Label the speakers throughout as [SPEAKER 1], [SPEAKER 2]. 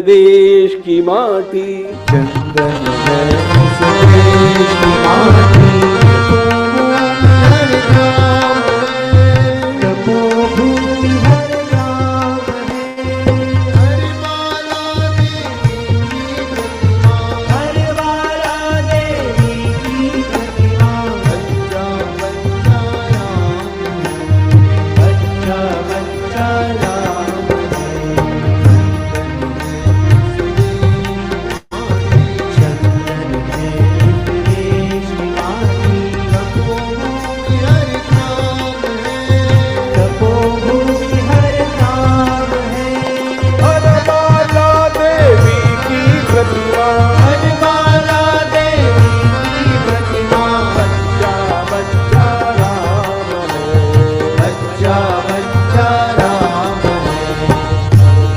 [SPEAKER 1] देश की माटी,
[SPEAKER 2] चंदन है इस देश की माटी, हर ग्राम है तपोभूमि, हर ग्राम है। हर बाला देवी की प्रतिमा, हर बाला देवी की प्रतिमा, बच्चा बच्चा राम है, बच्चा बच्चा राम है। चंदन है इस देश की माटी, तपोभूमि हर ग्राम है, तपोभूमि हर ग्राम है।
[SPEAKER 1] हर बाला देवी की प्रतिमा,
[SPEAKER 2] हर बाला देवी की प्रतिमा,
[SPEAKER 1] बच्चा बच्चा राम है,
[SPEAKER 2] बच्चा बच्चा राम है।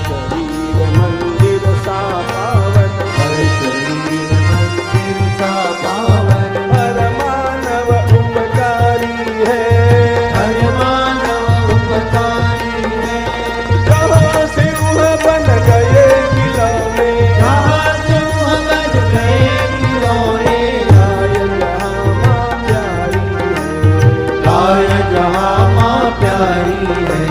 [SPEAKER 1] शरीर मंदिर सा पावन,
[SPEAKER 2] हर शरीर मंदिर सा पावन,
[SPEAKER 1] हर मानव उपकारी है,
[SPEAKER 2] हर मानव उपकारी है।
[SPEAKER 1] जहाँ सिंह बन गए खिलौने,
[SPEAKER 2] जहाँ सिंह बन गए खिलौने,
[SPEAKER 1] गाय जहाँ माँ प्यारी है,
[SPEAKER 2] गाय जहाँ माँ प्यारी है।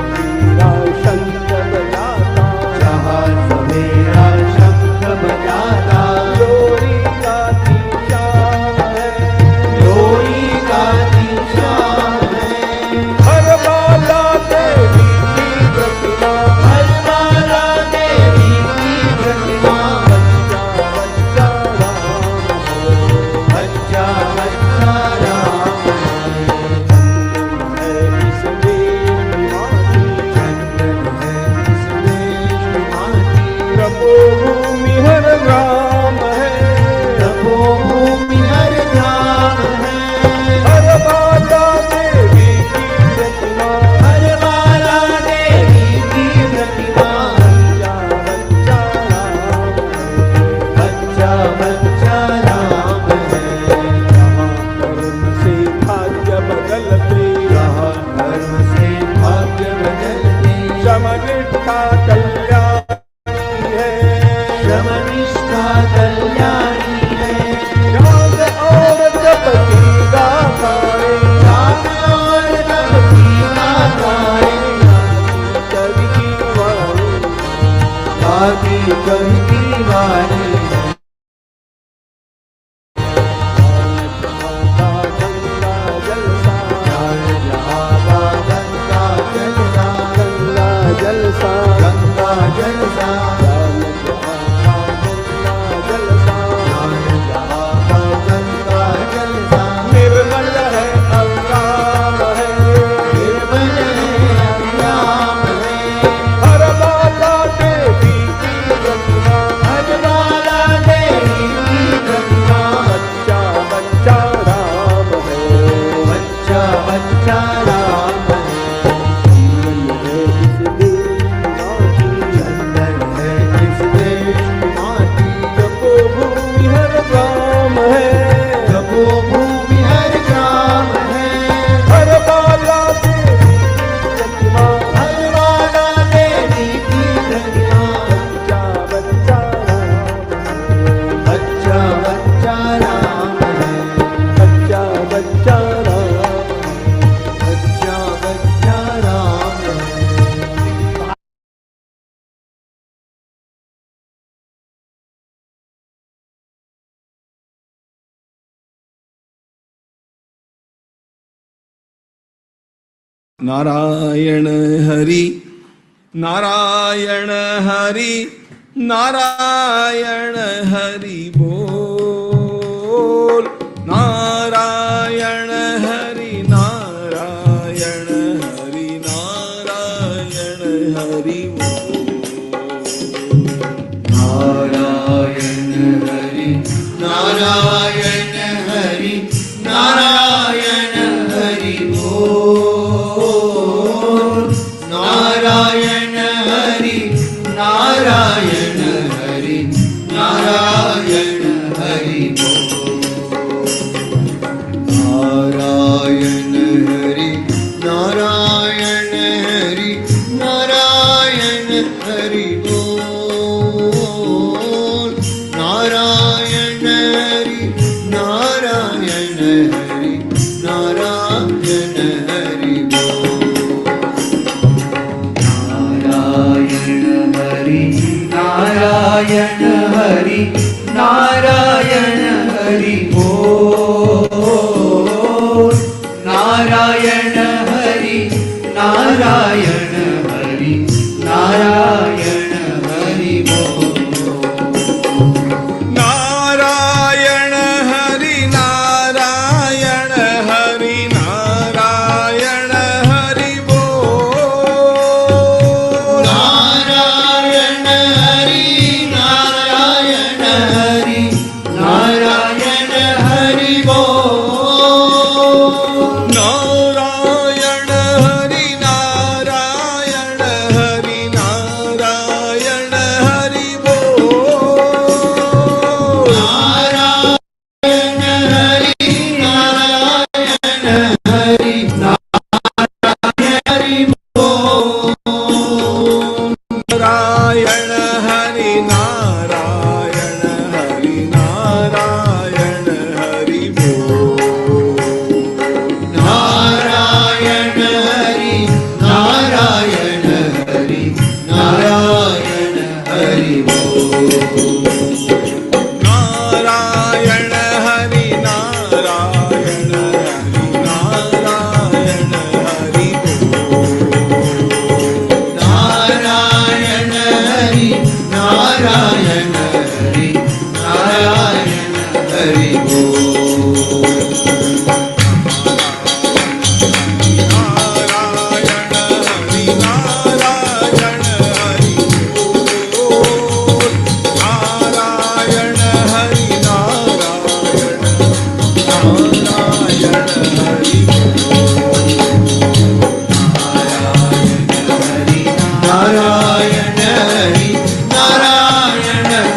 [SPEAKER 1] मेरा शंख बजाता,
[SPEAKER 2] जहाँ सवेरा शंख बजाता,
[SPEAKER 1] लोरी गाती शाम है,
[SPEAKER 2] लोरी गाती शाम है।
[SPEAKER 1] हर बाला देवी की प्रतिमा,
[SPEAKER 2] हर बाला देवी की प्रतिमा,
[SPEAKER 1] बच्चा बच्चा राम है,
[SPEAKER 2] बच्चा बच्चा राम है।
[SPEAKER 1] है इस देश की माटी,
[SPEAKER 2] चंदन है इस देश की माटी,
[SPEAKER 1] तपोभूमि हर ग्राम है,
[SPEAKER 2] तपोभूमि हर ग्राम है।
[SPEAKER 1] हर बाला देवी की प्रतिमा,
[SPEAKER 2] हर बाला देवी की प्रतिमा,
[SPEAKER 1] बच्चा बच्चा राम है,
[SPEAKER 2] बच्चा बच्चा राम है।
[SPEAKER 1] कर्म से भाग्य बदलते,
[SPEAKER 2] जहाँ धर्म से भाग्य बदलते,
[SPEAKER 1] समनिष्ठा कल्याणी है,
[SPEAKER 2] श्रमनिष्ठा कल्याणी है।
[SPEAKER 1] जाग और जप की गाथाएं,
[SPEAKER 2] जाग और तप की गाथाएं,
[SPEAKER 1] कवि की वाणी,
[SPEAKER 2] गाती कवि की वाणी है।
[SPEAKER 1] गंगा जलसा,
[SPEAKER 2] जहाँ का गंगा जलसा,
[SPEAKER 1] गंगा जलसा,
[SPEAKER 2] गंगा जलसा, जहाँ का गंगा जलसा,
[SPEAKER 1] निर्मल है अविराम है,
[SPEAKER 2] निर्मल है अविराम है।
[SPEAKER 1] हर बाला देवी की प्रतिमा,
[SPEAKER 2] हर बाला देवी की प्रतिमा,
[SPEAKER 1] बच्चा बच्चा राम है,
[SPEAKER 2] बच्चा बच्चा राम है।
[SPEAKER 1] चंदन है इस देश की माटी,
[SPEAKER 2] चंदन है इस देश की माटी,
[SPEAKER 1] तपोभूमि हर ग्राम है,
[SPEAKER 2] तपोभूमि हर ग्राम है।
[SPEAKER 1] हर बाला देवी की प्रतिमा,
[SPEAKER 2] हर बाला देवी की प्रतिमा,
[SPEAKER 1] बच्चा बच्चा राम है,
[SPEAKER 2] बच्चा बच्चा राम है।
[SPEAKER 1] बच्चा बच्चा राम,
[SPEAKER 2] बच्चा बच्चा राम है।
[SPEAKER 3] नारायण हरि, नारायण हरि, नारायण हरि बोल। नारायण हरि, नारायण हरि, नारायण हरि बोल।
[SPEAKER 2] नारायण हरि, नारायण हरि, नारायण हरि बोल। नारायण हरि, नारायण हरि, नारायण हरि बोल। नारायण हरि, नारायण हरि, नारायण हरि बोल। नारायण हरि बोल। नारायण हरि नारायण हरि नारायण हरि बोल।
[SPEAKER 3] नारायण हरि नारायण हरि नारायण हरि बोल।
[SPEAKER 2] नारायण हरि नारायण हरि नारायण हरि बोल।
[SPEAKER 3] नारायण हरि नारायण हरि नारायण हरि बोल।
[SPEAKER 2] नारायण हरि नारायण हरि नारायण हरि बोल।
[SPEAKER 3] नारायण हरि नारायण हरि नारायण हरि बोल।
[SPEAKER 2] नारायण हरि नारायण हरि नारायण हरि बोल।
[SPEAKER 3] नारायण हरि नारायण हरि नारायण हरि बोल।
[SPEAKER 2] नारायण हरि नारायण हरि नारायण हरि बोल।
[SPEAKER 3] नारायण हरि नारायण हरि बोल। नारायण हरि नारायण नारायण हरि
[SPEAKER 2] नारायण हरि नारायण हरि बोल।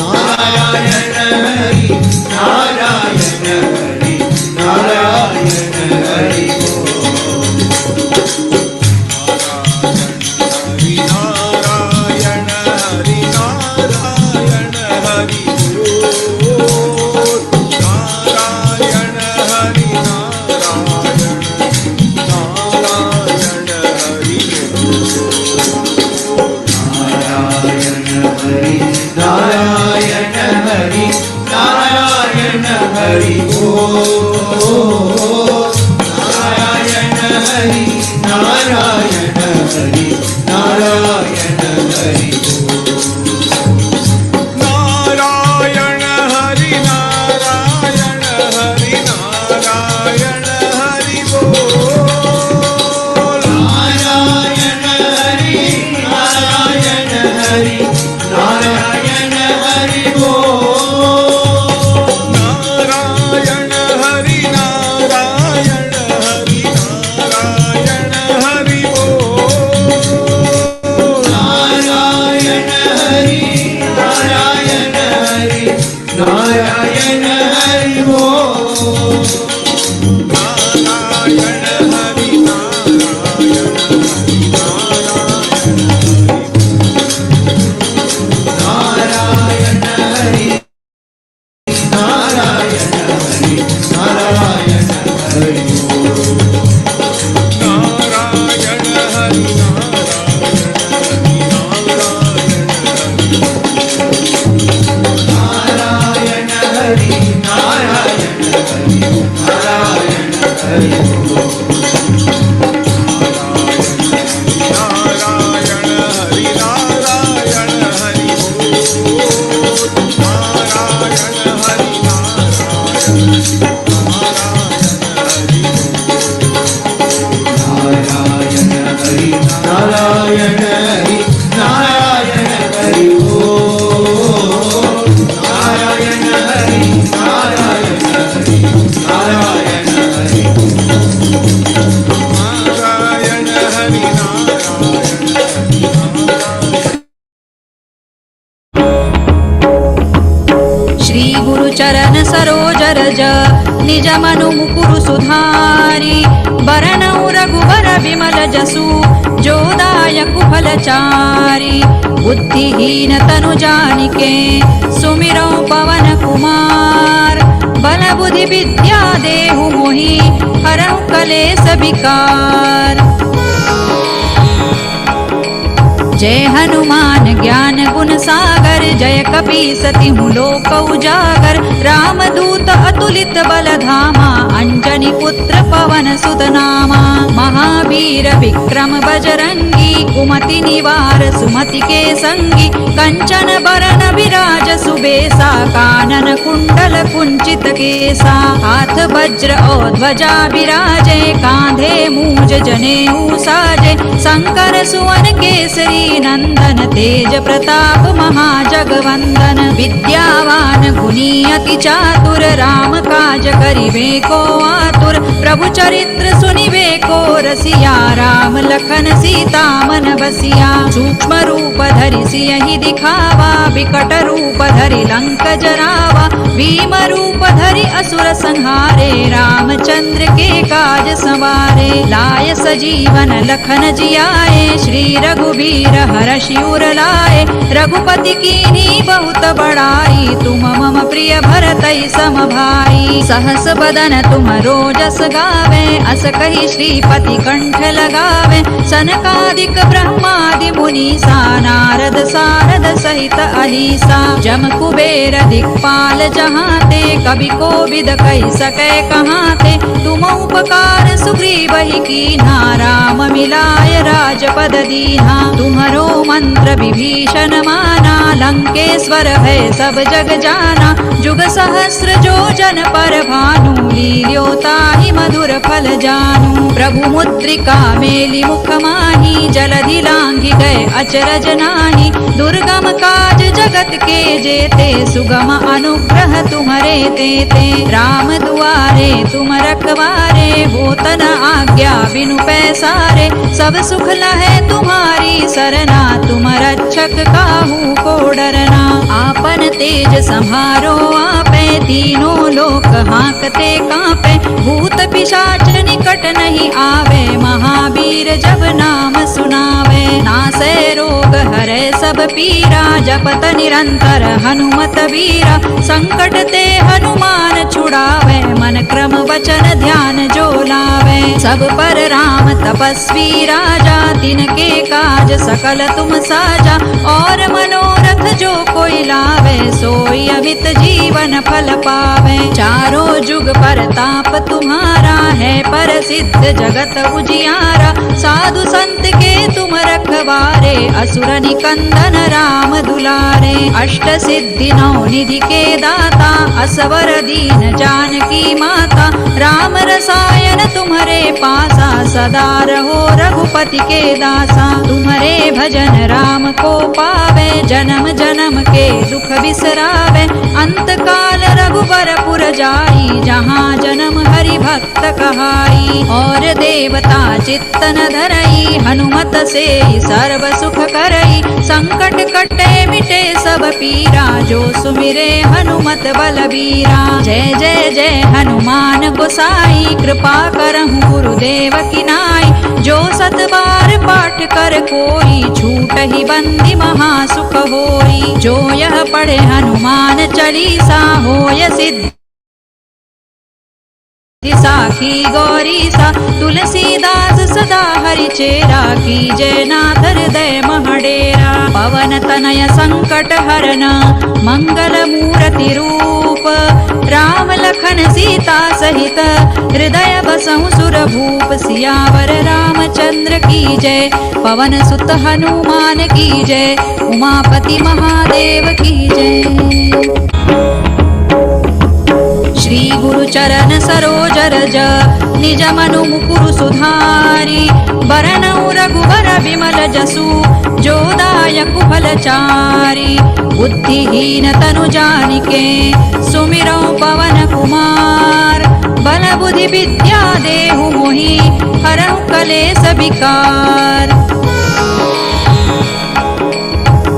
[SPEAKER 2] नारायण हरि नारायण हरि नारायण हरि बोल।
[SPEAKER 3] हरि नारायण हरि नारायण हरि बोल। नारायण हरि नारायण नारायण हरि बोल।
[SPEAKER 2] नारायण हरि नारायण हरि नारायण हरि बोल। नारायण हरि नारायण हरि नारायण हरि बोल।
[SPEAKER 3] नारायण हरि नारायण हरि नारायण हरि बोल।
[SPEAKER 2] नारायण हरि नारायण हरि नारायण हरि बोल।
[SPEAKER 3] नारायण हरि नारायण हरि नारायण हरि बोल।
[SPEAKER 2] नारायण हरि नारायण हरि नारायण हरि बोल।
[SPEAKER 3] नारायण हरि नारायण हरि
[SPEAKER 2] नारायण हरि नारायण हरि नारायण हरि बोल।
[SPEAKER 3] नारायण हरि
[SPEAKER 2] नारायण हरि नारायण हरि नारायण हरि बोल।
[SPEAKER 3] नारायण हरि नारायण हरि बोल। नारायण हरि नारायण
[SPEAKER 2] नारायण हरि नारायण हरि नारायण हरि बोल। नारायण हरि नारायण हरि नारायण हरि
[SPEAKER 3] नारायण हरि
[SPEAKER 4] श्री गुरु चरण सरोज रज निज मनु मुकुरु सुधारी बरनउ रघुबर विमल जसु जो दायक फलचारी। बुद्धिहीन तनु जानिके सुमिरौ पवन कुमार बल बुद्धि विद्या देहु मोहि हरउ कलेस विकार। जय हनुमान ज्ञान गुण जय कपीसति हूँ लोक उजागर। रामदूत अतुलित बल धामा, अंजनी पुत्र पवन सुत नामा। महावीर विक्रम बजरंगी, कुमति निवार सुमति के संगी। कंचन बरन विराज सुबेसा, कानन कुंडल कुंचित केसा। हाथ वज्र और ध्वजा विराजे, कांधे मूज जनेऊ साजे। शंकर सुवन केसरी नंदन, तेज प्रताप महाजगवंदन। विद्यावान गुणी अति चातुर, राम काज करिबे को आतुर। प्रभु चरित्र सुनिबे को रसिया, राम लखन सीता मन बसिया। सूक्ष्म रूप धरि सियहि दिखावा, विकट रूप धरि लंक जरावा। भीम रूप धरि असुर संहारे, रामचंद्र के काज संवारे। लाय सजीवन लखन जियाए, श्री रघुबीर हरषि उर लाए। रघुपति कीन्ही बहुत बड़ाई, तुम मम प्रिय भरतहि सम भाई। सहस बदन तुम रोजस गावे, अस कहि श्रीपति कंठ लगावे। सनकादिक ब्रह्मादि मुनीसा, नारद सारद सहित अहिसा। जम कुबेर दिक्पाल जहाते, कवि कोविद कहि सकै कहाते। तुम उपकार सुग्रीवहि कीन्हा, राम मिलाय राजपद दीन्हा। तुम्हरो मंत्र विभीषण माना, लंकेश्वर भय सब जग जाना। जुग सहस्र जो जन पर भानु, लील्यो ताहि मधुर फल जानू। प्रभु मुद्रिका मेलि मुख माही, जलधि लांघि गए अचरज नाही। दुर्गम काज जगत के जेते, सुगम अनुग्रह तुम्हरे तेते। राम दुआरे तुम रखवारे, होत न आज्ञा बिनु पैसारे। सब सुख लहै तुम्हारी सरना, तुम रक्षक काहू को डरना। आपन तेज संहारो आपे, तीनों लोक हांकते कांपे। भूत पिशाच निकट नहीं आवे, महावीर जब नाम सुनावे। नासै रोग हरै सब पीरा, जपत निरंतर हनुमत वीरा। संकट ते हनुमान छुड़ावे, मन क्रम वचन ध्यान जो लावे। सब पर राम तपस्वी राजा, तिनके काज सकल तुम साजा। और मनोरथ जो कोई लावे, सोई अमित जीवन फल पावे। चारों जुग परताप तुम्हारा है, प्रसिद्ध जगत उजियारा। साधु संत के तुम रखवारे, असुर निकंदन राम दुलारे। अष्ट सिद्धि नौ निधि के दाता, असवर दीन जानकी माता। राम रसायन तुम्हारे पासा, सदा रहो रघुपति के दासा। तुम्हारे भजन राम को पावे, जन्म जन्म के दुख बिसरावे। अंत काल रघुबर पुर जाई, जहाँ जन्म हरि भक्त कहाई। और देवता चित्तन धरई, हनुमत से सर्व सुख करई। संकट कटे मिटे सब पीरा, जो सुमिरे हनुमत बलबीरा। जय जय जय हनुमान गोसाई, कृपा करहु गुरुदेव की नाई। जो सत बार पाठ कर कोई, छूट ही बंदी महासुख होई। जो यह पढ़े हनुमान चालीसा, होय सिद्धि साखी गौरीसा। तुलसीदास सदा हरि चेरा, कीजय नाथ हृदय महडेरा। पवन तनय संकट हरना, मंगल मूर्ति रूप। राम लखन सीता सहित, हृदय बसहु सुर भूप। सियावर रामचंद्र की जय, पवन सुत हनुमान की जय। उमापति महादेव की जय। श्री गुरु चरण सरोज रज, निज मनु मुकुरु सुधारी। बरनउ रघुबर विमल जसु, जो दायक फलचारी। बुद्धिहीन तनु जानिके, सुमिरौ पवन कुमार। बल बुद्धि विद्या देहु मोहि, हरहु कलेस विकार।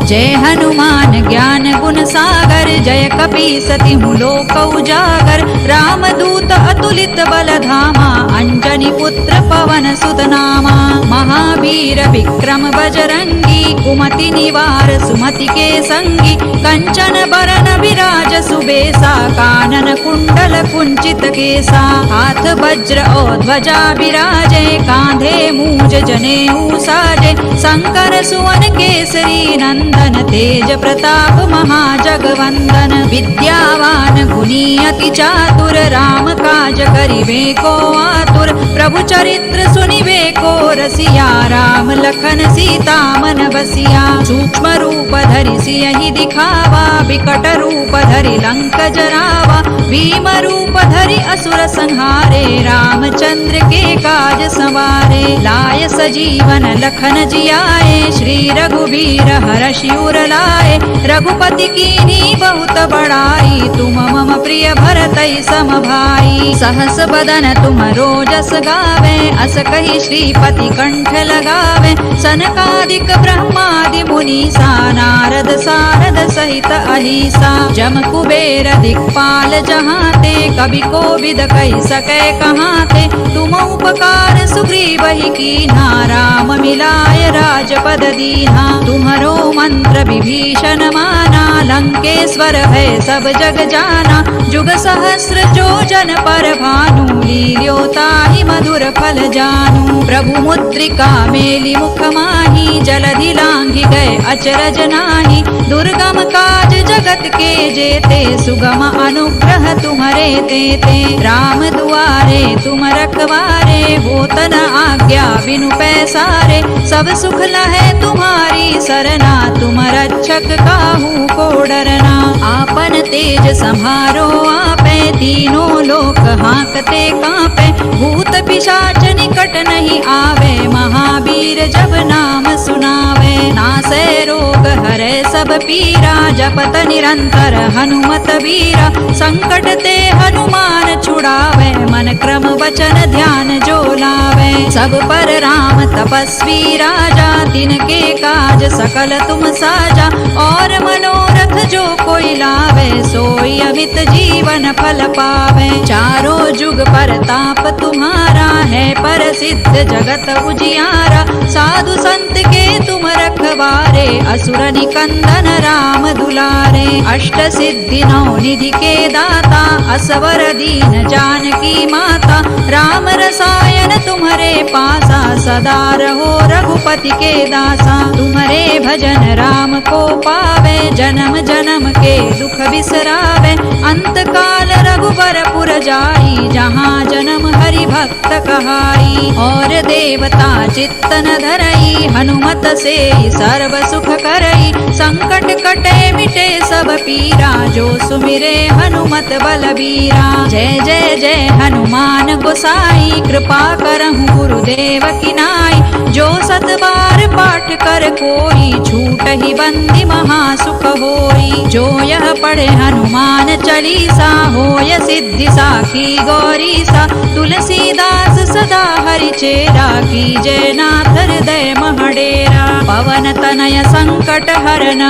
[SPEAKER 4] जय हनुमान ज्ञान गुण सागर, जय कपीसति हूँ लोक उजागर। रामदूत अतुलित बल धामा, अंजनी पुत्र पवन सुत नामा। महावीर विक्रम बजरंगी, कुमति निवार सुमति के संगी कंचन बरन विराज सुबेसा कानन कुंडल कुंचित केसा हाथ वज्र और ध्वजा विराजे कांधे मूज जनेऊ साजे शंकर सुवन केसरी नंदन तेज प्रताप महाजगवंदन विद्यावान गुणी अति चातुर राम काज करिबे को आतुर प्रभु चरित्र सुनिबे को रसिया राम लखन सीता मन बसिया सूक्ष्म रूप धरि सियहि दिखावा विकट रूप धरि लंक जरावा भीम रूप धरि असुर संहारे रामचंद्र के काज संवारे लाय सजीवन लखन जियाए श्री रघुवीर हर्षि उर लाए रघुपति कीन्ही बहुत बड़ाई तुम मम प्रिय भरतहि सम भाई सहस बदन तुम रोजस गावे अस कहि श्रीपति कंठ लगावे सनकादिक ब्रह्मादि मुनीसा नारद सारद सहित अहिसा जम कुबेर दिक्पाल जहाते कवि कोविद कहि सकै कहाते तुम उपकार सुग्रीवहि कीन्हा राम मिलाय राजपद दीन्हा तुम्हरो मंत्र विभीषण माना लंकेश्वर है सब जग जाना जुग सहस्र जो जन पर भानु लील्योताहि मधुर फल जानू प्रभु मुद्रिका मेलि मुख माही जलधि लांघि गए अचरज नाही दुर्गम काज जगत के जेते सुगम अनुग्रह तुम्हरे तेते राम दुआरे तुम रखवारे होत न आज्ञा बिनु पैसारे सब सुख लहै तुम्हारी सरना तुम रक्षक काहू को डरना आपन तेज संहारो आपे तीनों लोक हांकते कांपे भूत पिशाच निकट नहीं आवे महावीर जब नाम सुनावे नासै रोग हरै सब पीरा जपत निरंतर हनुमत वीरा संकट ते हनुमान छुड़ावे मन क्रम वचन ध्यान जो लावे सब पर राम तपस्वी राजा तिनके काज सकल तुम साजा और मनोरथ जो कोई लावे सोई अमित जीवन फल पावे चारों जुग परताप तुम्हारा है प्रसिद्ध जगत उजियारा साधु संत के तुम रखवारे असुर निकंदन राम दुलारे अष्ट सिद्धि नौ निधि के दाता असवर दीन जानकी माता राम रसायन तुम्हारे पासा सदा रहो रघुपति के दासा तुम्हारे भजन राम को पावे जन्म जन्म के दुख बिसरावे अंत काल रघुबर पुर जाई जहाँ जन्म हरि भक्त कहाई और देवता चित्तन धरई हनुमत से सर्व सुख करई संकट कटे मिटे सब पीरा जो सुमिरे हनुमत बलबीरा जय जय जय हनुमान गोसाई कृपा करहु गुरुदेव की नाई जो सत बार पाठ कर कोई छूट ही बंदी महासुख होई जो यह पढ़े हनुमान चालीसा होय सिद्धि साखी गौरीसा तुलसीदास सदा हरि चेरा की जय नाथ हृदय महडेरा पवन तनय संकट हरन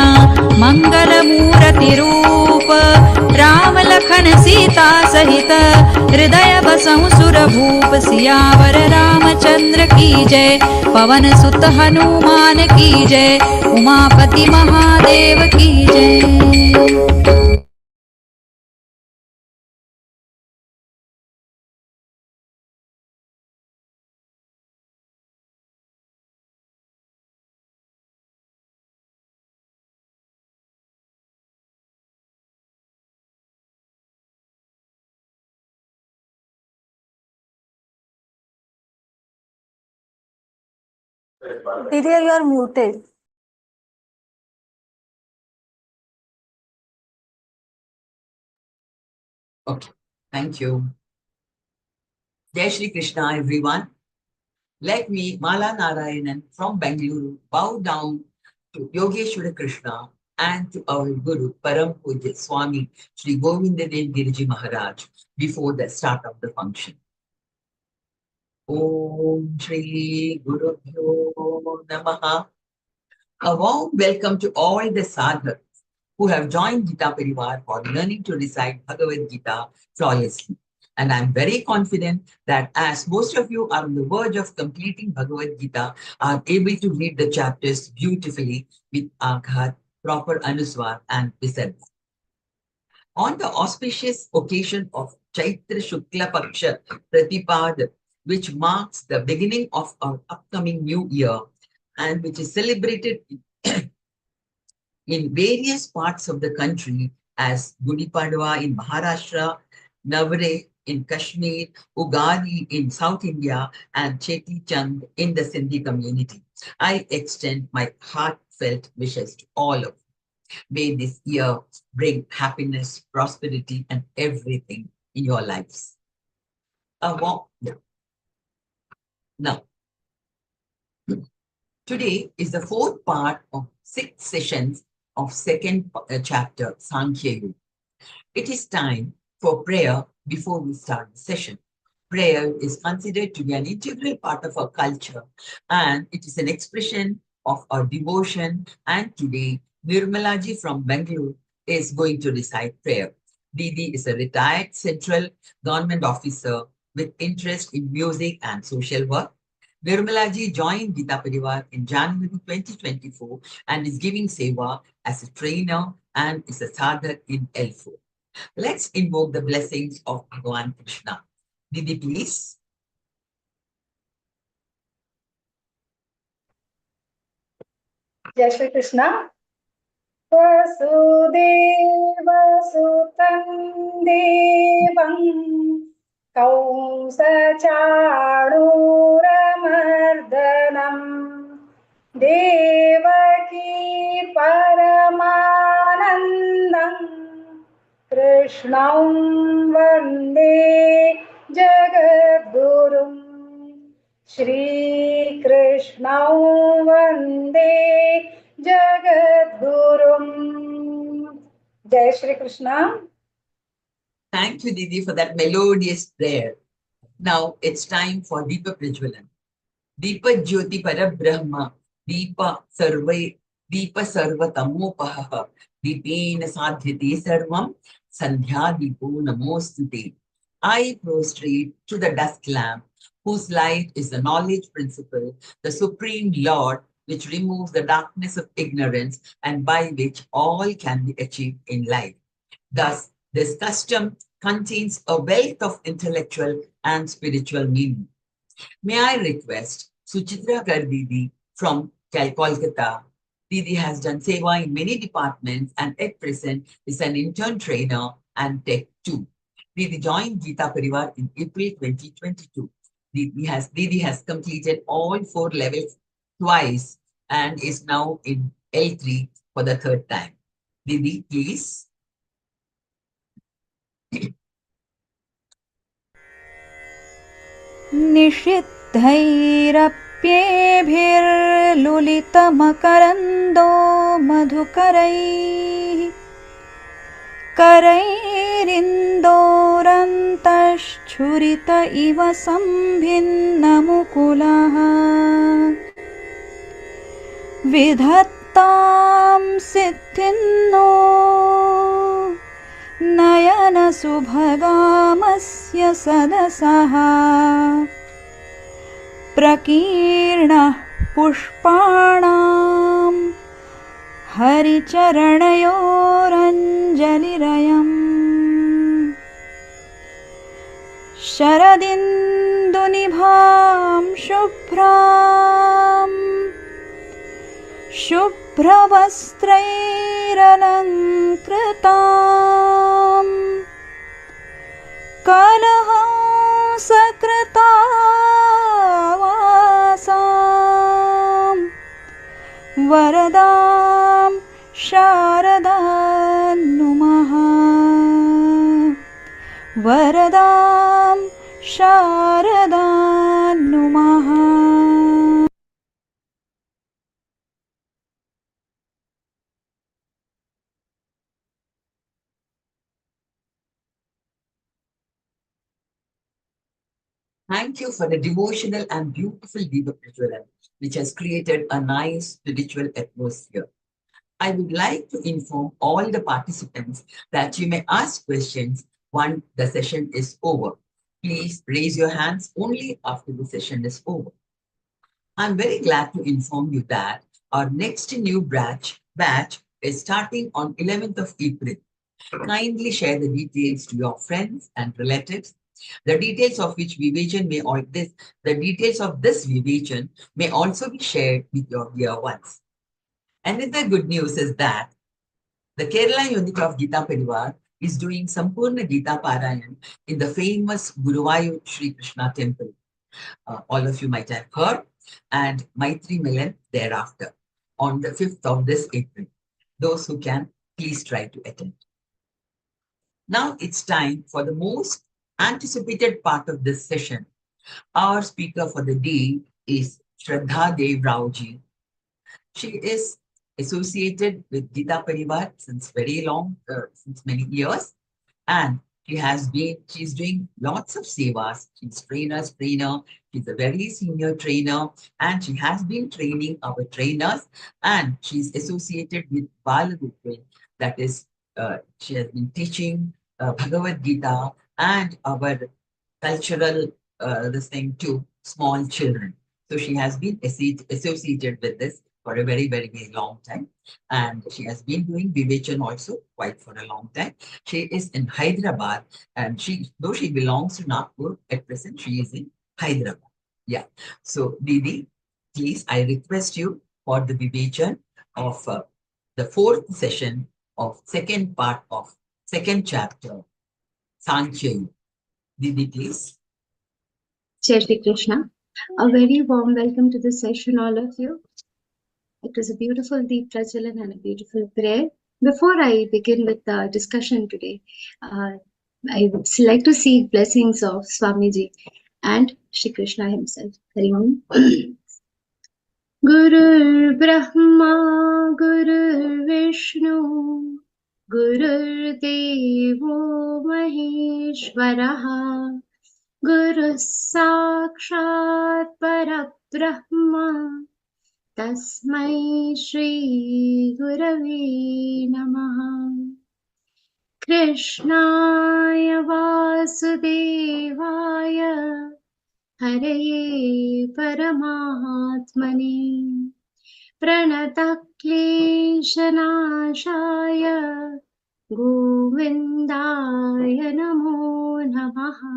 [SPEAKER 4] मंगल मूर्ति रूप राम लखन सीता सहित हृदय बसहु सुर भूप सियावर रामचंद्र की जय पवन सुत हनुमान की जय उमापति महादेव की जय।
[SPEAKER 5] Didier, you are muted.
[SPEAKER 6] Okay, thank you. Jai Shri Krishna, everyone. Let me, Mala Narayanan from Bengaluru, bow down to Yogeshwara Krishna and to our Guru, Param Pujya Swami, Shri Govindadev Giriji Maharaj, before the start of the function. Om Shri Guru Bhyo Namaha. A warm welcome to all the sadhaks who have joined Gita Pariwar for learning to recite Bhagavadgītā flawlessly. And I'm very confident that as most of you are on the verge of completing Bhagavad-gītā, are able to read the chapters beautifully with Aghat, proper Anuswar and Visarga. On the auspicious occasion of Chaitra Shukla Paksha Pratipad, which marks the beginning of our upcoming new year and which is celebrated in various parts of the country as Gudi Padwa in Maharashtra, Navre in Kashmir, Ugadi in South India, and Cheti Chand in the Sindhi community. I extend my heartfelt wishes to all of you. May this year bring happiness, prosperity, and everything in your lives. Now, today is the fourth part of 6 sessions of second chapter, Sankhya Yoga. It is time for prayer before we start the session. Prayer is considered to be an integral part of our culture, and it is an expression of our devotion. And today, Nirmalaji from Bangalore is going to recite prayer. Didi is a retired central government officer with interest in music and social work. Nirmalaji joined Gita Pariwar in January 2024 and is giving seva as a trainer and is a sadhak in L4. Let's invoke the blessings of Bhagavan Krishna. Didi, please.
[SPEAKER 5] Jai Shri Krishna. Vasudevasutam devam Kausacharuramardanam Devaki Paramanandam Krishnam Vande Jagadgurum Shri Krishna Vande Jagadgurum. Jai Shri Krishna.
[SPEAKER 6] Thank you, Didi, for that melodious prayer. Now it's time for Deepa Prajwalan. Deepa Jyoti Parabrahma, Deepa Sarva Tamopaha, Deepena Sadhyate Sarvam, Sandhya Deepo Namostute. I prostrate to the dusk lamp, whose light is the knowledge principle, the supreme Lord, which removes the darkness of ignorance and by which all can be achieved in life. Thus, this custom contains a wealth of intellectual and spiritual meaning. May I request Suchitra Gardidi from Kolkata. Didi has done seva in many departments and at present is an intern trainer and tech too. Didi joined Gita Pariwar in April 2022. Didi has completed all 4 levels twice and is now in L3 for the 3rd time. Didi, please.
[SPEAKER 4] निषिद्धैरप्येभिर्लुलितमकरन्दो मधुकरैः करैरिन्दोरन्तश्छुरित इव सम्भिन्नमुकुलः विधत्तां सिद्धिन्नो नयनसुभगामस्य सदसः प्रकीर्णः पुष्पाणां हरिचरणयोरञ्जलिरयम् शरदिन्दुनिभां शुभ्रवस्त्रैरलङ्कृताम् कलहंसकृतावासां वरदां शारदां नुमः वरदां शारदां नुमः.
[SPEAKER 6] Thank you for the devotional and beautiful Deepa Prajwalan, which has created a nice spiritual atmosphere. I would like to inform all the participants that you may ask questions once the session is over. please raise your hands only after the session is over. I'm very glad to inform you that our next new batch is starting on 11th of April. Kindly share the details to your friends and relatives. The details of this Vivechan may also be shared with your dear ones. Another good news is that the Kerala unit of Gita Pariwar is doing Sampurna Gita Parayan in the famous Guruvayur Sri Krishna temple. All of you might have heard, and Maitri Milan thereafter on the 5th of this April. Those who can, please try to attend. Now it's time for the most anticipated part of this session. Our speaker for the day is Shraddha Dev Raoji. She is associated with Gita Pariwar since very long, since many years, and she's doing lots of sevas. She's trainer. She's a very senior trainer, and she has been training our trainers, and she's associated with Rupal. That is, she has been teaching Bhagavadgītā and our cultural this thing to small children. So she has been associated with this for a very, very, very long time. And she has been doing Vivechan also quite for a long time. She is in Hyderabad, and though she belongs to Nagpur, at present she is in Hyderabad. Yeah. So Didi, please, I request you for the Vivechan of the 4th session of second part of second chapter, Sankhya. Didi, please.
[SPEAKER 7] Jai Shri Krishna. A very warm welcome to this session, all of you. It was a beautiful deep prajalan and a beautiful prayer. Before I begin with the discussion today, I would like to seek blessings of Swamiji and Shri Krishna himself. Hari Om. Guru Brahma, Guru Vishnu, Guru Devo Maheshwaraha, Guru Sakshat Parabrahma, Tasmai Shri Gurave Namaha. Krishnaya Vasudevaya Hare Paramahatmane Pranataklishanashaya Govindaya Namo Namaha.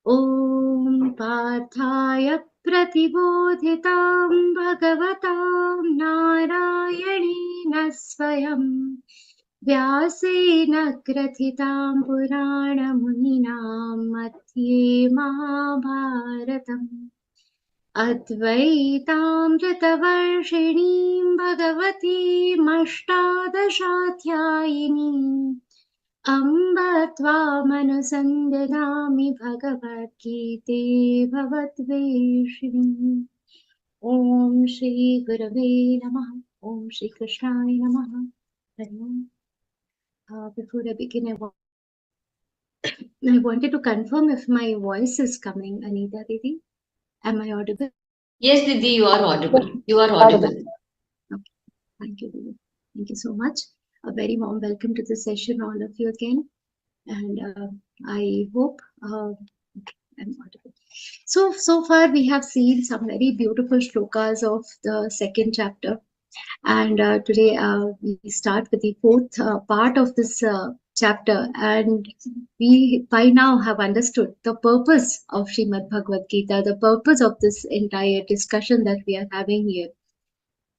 [SPEAKER 7] Om Pathaya Pratibodhitam Bhagavatam Narayanena Swayam Vyasena Krathitam Purana Muninam Madhye Mahabharatam Advaitam Ritavarshinim Bhagavati Mashtadashathyayinim Amba Tvamanusandadami Bhagavadgītē Bhavatveshini. Om Shri Gurave Namaha. Om Shri Krishnaya Namaha. Hari Om. Before I begin, I wanted to confirm if my voice is coming, Anita Didi. Am I audible?
[SPEAKER 8] Yes, Didi, you are audible. You are audible.
[SPEAKER 7] Okay. Thank you, Didi. Thank you so much. A very warm welcome to the session, all of you again. And I hope I'm audible. So far we have seen some very beautiful shlokas of the second chapter. And today we start with the 4th part of this chapter. And we by now have understood the purpose of Srimad Bhagavad-gītā, the purpose of this entire discussion that we are having here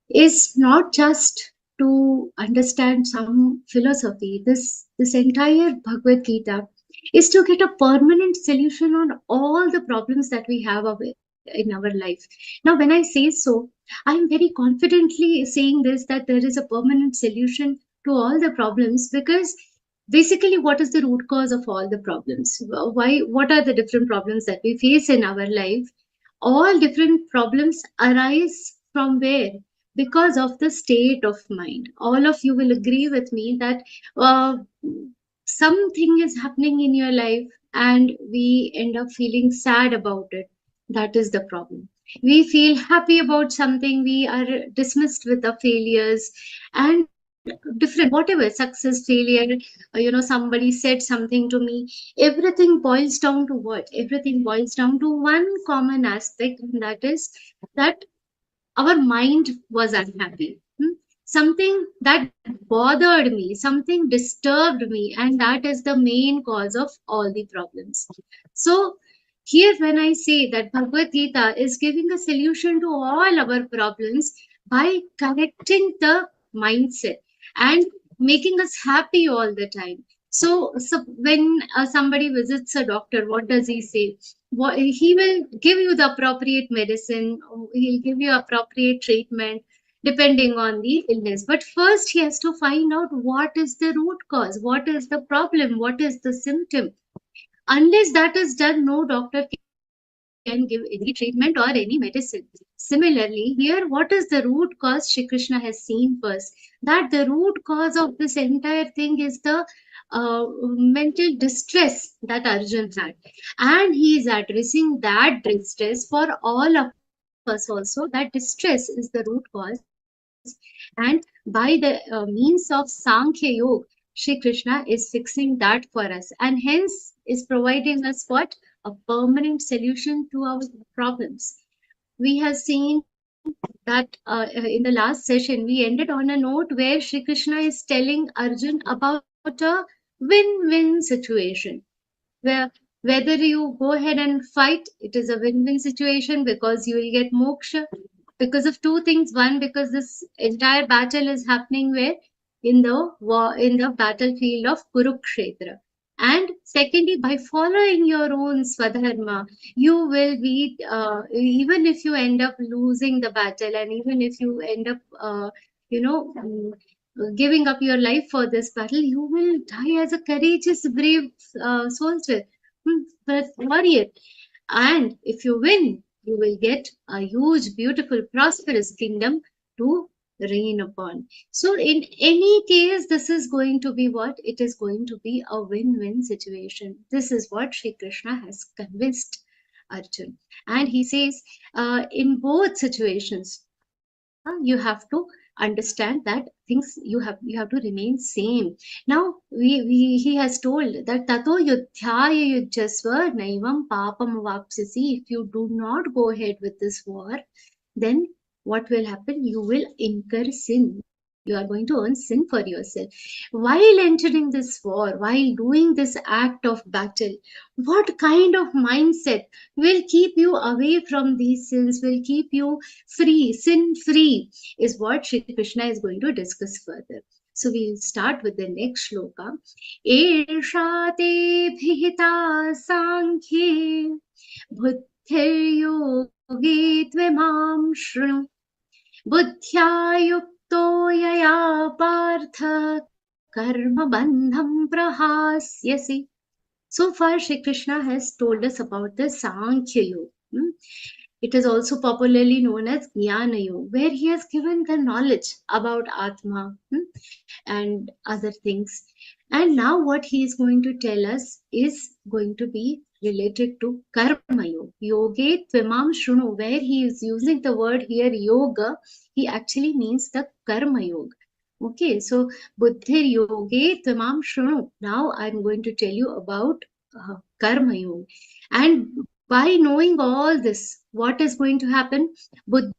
[SPEAKER 7] is not just to understand some philosophy. This entire Bhagavad-gītā is to get a permanent solution on all the problems that we have in our life. Now, when I say so, I am very confidently saying this, that there is a permanent solution to all the problems, because basically what is the root cause of all the problems? What are the different problems that we face in our life? All different problems arise from where? Because of the state of mind. All of you will agree with me that something is happening in your life and we end up feeling sad about it. That is the problem. We feel happy about something, we are dismissed with the failures, and different, whatever, success, failure, somebody said something to me, everything boils down to what? Everything boils down to one common aspect, and that is that our mind was unhappy. Something that bothered me, something disturbed me, and that is the main cause of all the problems. So here, when I say that Bhagavad Gita is giving a solution to all our problems by correcting the mindset and making us happy all the time. So when somebody visits a doctor, what does he say? He will give you the appropriate medicine, he'll give you appropriate treatment depending on the illness. But first, he has to find out what is the root cause, what is the problem, what is the symptom. Unless that is done, no doctor can give any treatment or any medicine. Similarly, here, what is the root cause? Shri Krishna has seen first that the root cause of this entire thing is the mental distress that Arjun had, and he is addressing that distress for all of us also. That distress is the root cause, and by the means of Sankhya Yoga, Shri Krishna is fixing that for us, and hence is providing us what? A permanent solution to our problems. We have seen that in the last session, we ended on a note where Shri Krishna is telling Arjun about a win-win situation, where whether you go ahead and fight, it is a win-win situation because you will get moksha because of two things. One, because this entire battle is happening where? In the war, in the battlefield of Kurukshetra. And secondly, by following your own swadharma, you will be, even if you end up losing the battle, and even if you end up, giving up your life for this battle, you will die as a courageous, brave soldier, but warrior. And if you win, you will get a huge, beautiful, prosperous kingdom to reign upon. So in any case, this is going to be what? It is going to be a win-win situation. This is what Shri Krishna has convinced Arjun. And he says, in both situations, you have to understand that things you have to remain same. Now he has told that tato yudhyaya yujjasva naivam papam vapsisi. If you do not go ahead with this war, then what will happen? You will incur sin. You are going to earn sin for yourself. While entering this war, while doing this act of battle, what kind of mindset will keep you away from these sins, will keep you free, sin free, is what Shri Krishna is going to discuss further. So we'll start with the next shloka. Esha te bhita sankhye buddhir yogi tvemam shru buddhya yukto yaya partha karma bandham prahasyasi. So far, Shri Krishna has told us about the Sankhya Yoga. It is also popularly known as Jnana Yoga, where he has given the knowledge about Atma and other things. And now what he is going to tell us is going to be related to Karma Yoga. Yoge Tvimam Shrunu, where he is using the word here yoga, he actually means the Karma Yoga. Okay, so Buddhir Yoge Tvimam Shrunu. Now I'm going to tell you about Karma Yoga. And by knowing all this, what is going to happen? Buddhya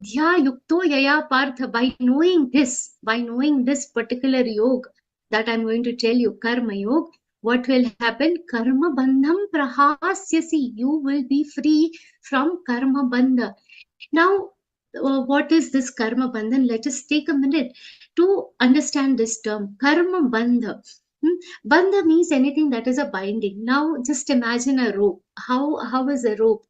[SPEAKER 7] Yukto Yaya Partha. By knowing this particular yoga that I'm going to tell you, Karma Yoga, what will happen? Karma Bandham Prahasyasi. You will be free from Karma Bandha. Now, what is this Karma Bandhan? Let us take a minute to understand this term, Karma Bandha. Bandha means anything that is a binding. Now, just imagine a rope. How is a rope?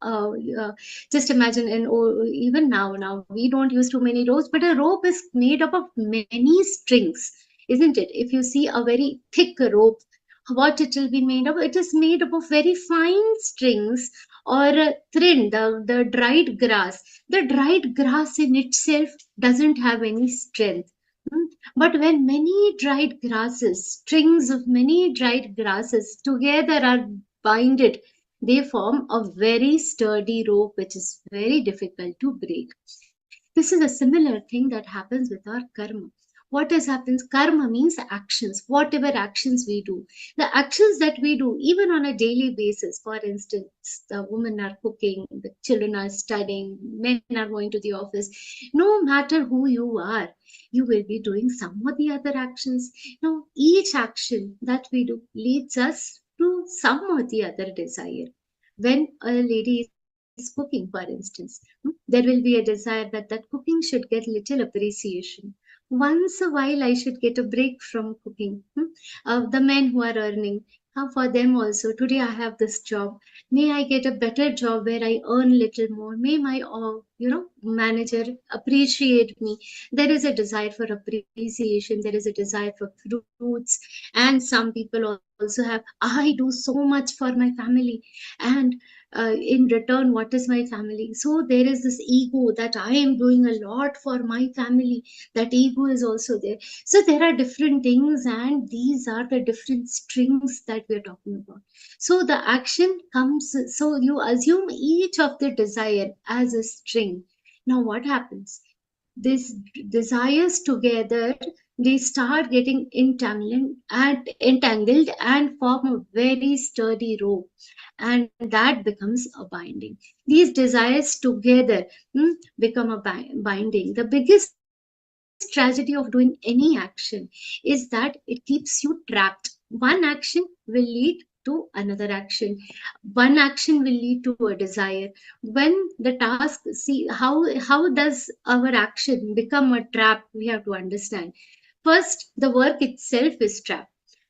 [SPEAKER 7] Just imagine, and even now we don't use too many ropes, but a rope is made up of many strings, isn't it? If you see a very thick rope, what it will be made of? It is made up of very fine strings or thread, the dried grass. The dried grass in itself doesn't have any strength. But when many dried grasses, strings of many dried grasses together are binded, they form a very sturdy rope which is very difficult to break. This is a similar thing that happens with our karma. what has happened? Karma means actions, whatever actions we do. The actions that we do, even on a daily basis, for instance, the women are cooking, the children are studying, men are going to the office. No matter who you are, you will be doing some or the other actions. Now, each action that we do leads us to some or the other desire. When a lady is cooking, for instance, there will be a desire that that cooking should get little appreciation. Once a while, I should get a break from cooking. The men who are earning, for them also, today I have this job. May I get a better job where I earn little more? May my, manager appreciate me? There is a desire for appreciation. There is a desire for fruits, and some people also have. I do so much for my family, and in return, what is my family? So there is this ego that I am doing a lot for my family. That ego is also there. So there are different things, and these are the different strings that we are talking about. So the action comes, so you assume each of the desire as a string. Now what happens? These desires together, they start getting entangled and form a very sturdy rope, and that becomes a binding. These desires together become a binding. The biggest tragedy of doing any action is that it keeps you trapped. One action will lead to another action. One action will lead to a desire. When the task, see how does our action become a trap? We have to understand. First, the work itself is trap.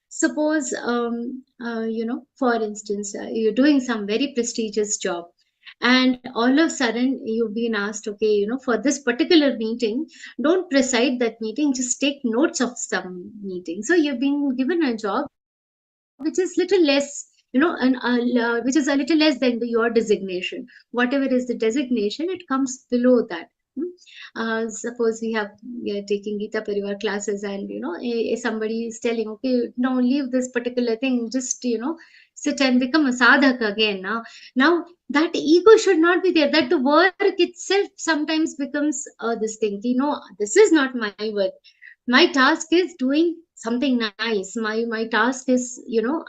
[SPEAKER 7] Suppose, for instance, you're doing some very prestigious job, and all of a sudden you've been asked, okay, for this particular meeting, don't preside that meeting, just take notes of some meeting. So you've been given a job which is little less, which is a little less than your designation. Whatever is the designation, it comes below that. Suppose we are taking Gita Pariwar classes, and somebody is telling, okay, now leave this particular thing, just sit and become a sadhak again. Now that ego should not be there. That the work itself sometimes becomes this thing. This is not my work. My task is doing something nice. My task is,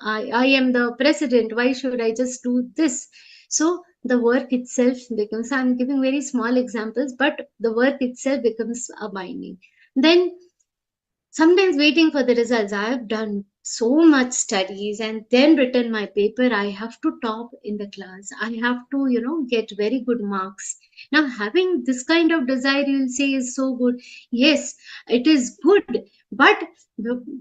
[SPEAKER 7] I am the president. Why should I just do this? So the work itself becomes, I'm giving very small examples, but the work itself becomes a binding. Then sometimes waiting for the results. I have done so much studies and then written my paper. I have to top in the class. I have to, get very good marks. Now, having this kind of desire, you will say, is so good. Yes, it is good. But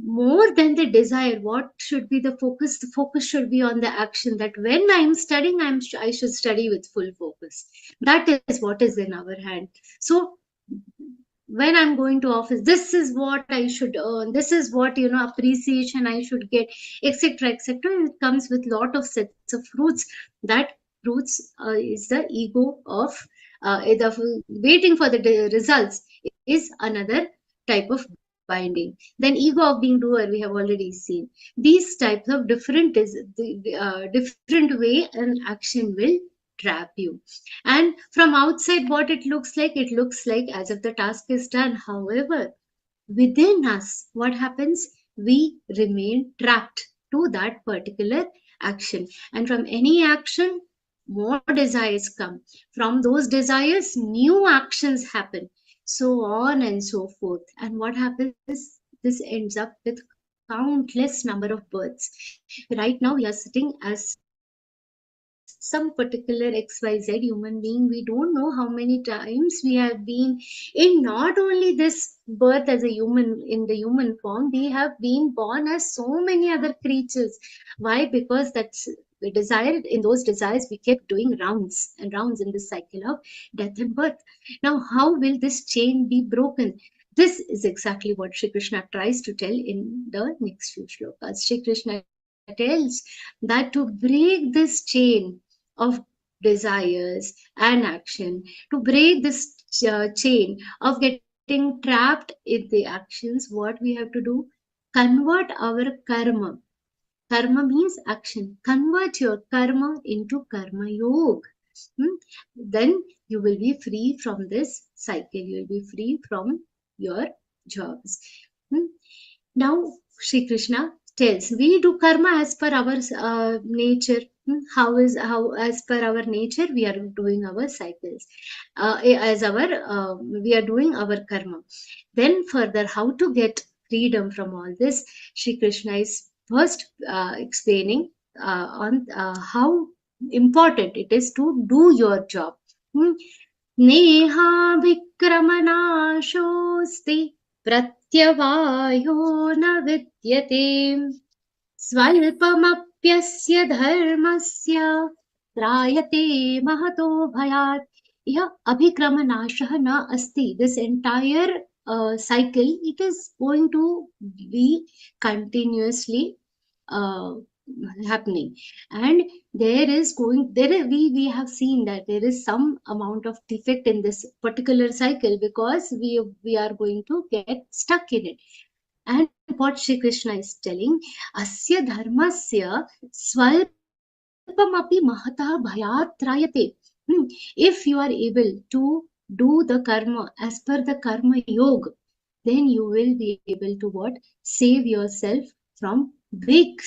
[SPEAKER 7] more than the desire, what should be the focus? The focus should be on the action, that when I'm studying, I should study with full focus. That is what is in our hand. So when I'm going to office, this is what I should earn, this is what appreciation I should get, etc., etc. It comes with lot of sets of fruits. That fruits is the ego of waiting for the results is another type of binding. Then ego of being doer, we have already seen. These types of different different way an action will trap you. And from outside, what it looks like as if the task is done. However, within us, what happens? We remain trapped to that particular action. And from any action, more desires come. From those desires, new actions happen. So on and so forth. And what happens? This ends up with countless number of births. Right now, we are sitting as some particular XYZ human being. We don't know how many times we have been in not only this birth as a human, in the human form, we have been born as so many other creatures. Why? Because that's the desire. In those desires, we kept doing rounds and rounds in this cycle of death and birth. Now, how will this chain be broken? This is exactly what Shri Krishna tries to tell in the next few shlokas. Shri Krishna tells that to break this chain of desires and action, to break this chain of getting trapped in the actions, what we have to do? Convert our karma. Karma means action. Convert your karma into karma yoga. Then you will be free from this cycle. You will be free from your jobs. Now Shri Krishna tells we do karma as per our nature. How as per our nature we are doing our cycles, as our we are doing our karma. Then further, how to get freedom from all this? Shri Krishna is first explaining on how important it is to do your job. Neha vikramanaşosti pratyavayo na vidyate स्वल्पमप्यस्य धर्मस्य त्रायते महतो भयात्. यह अभिक्रमनाशः न अस्ति. This entire cycle, it is going to be continuously happening, and we have seen that there is some amount of defect in this particular cycle because we are going to get stuck in it. And what Shri Krishna is telling, asya dharmasya swalpamapi mahata bhayat trayate. If you are able to do the karma as per the karma yoga, then you will be able to what? Save yourself from big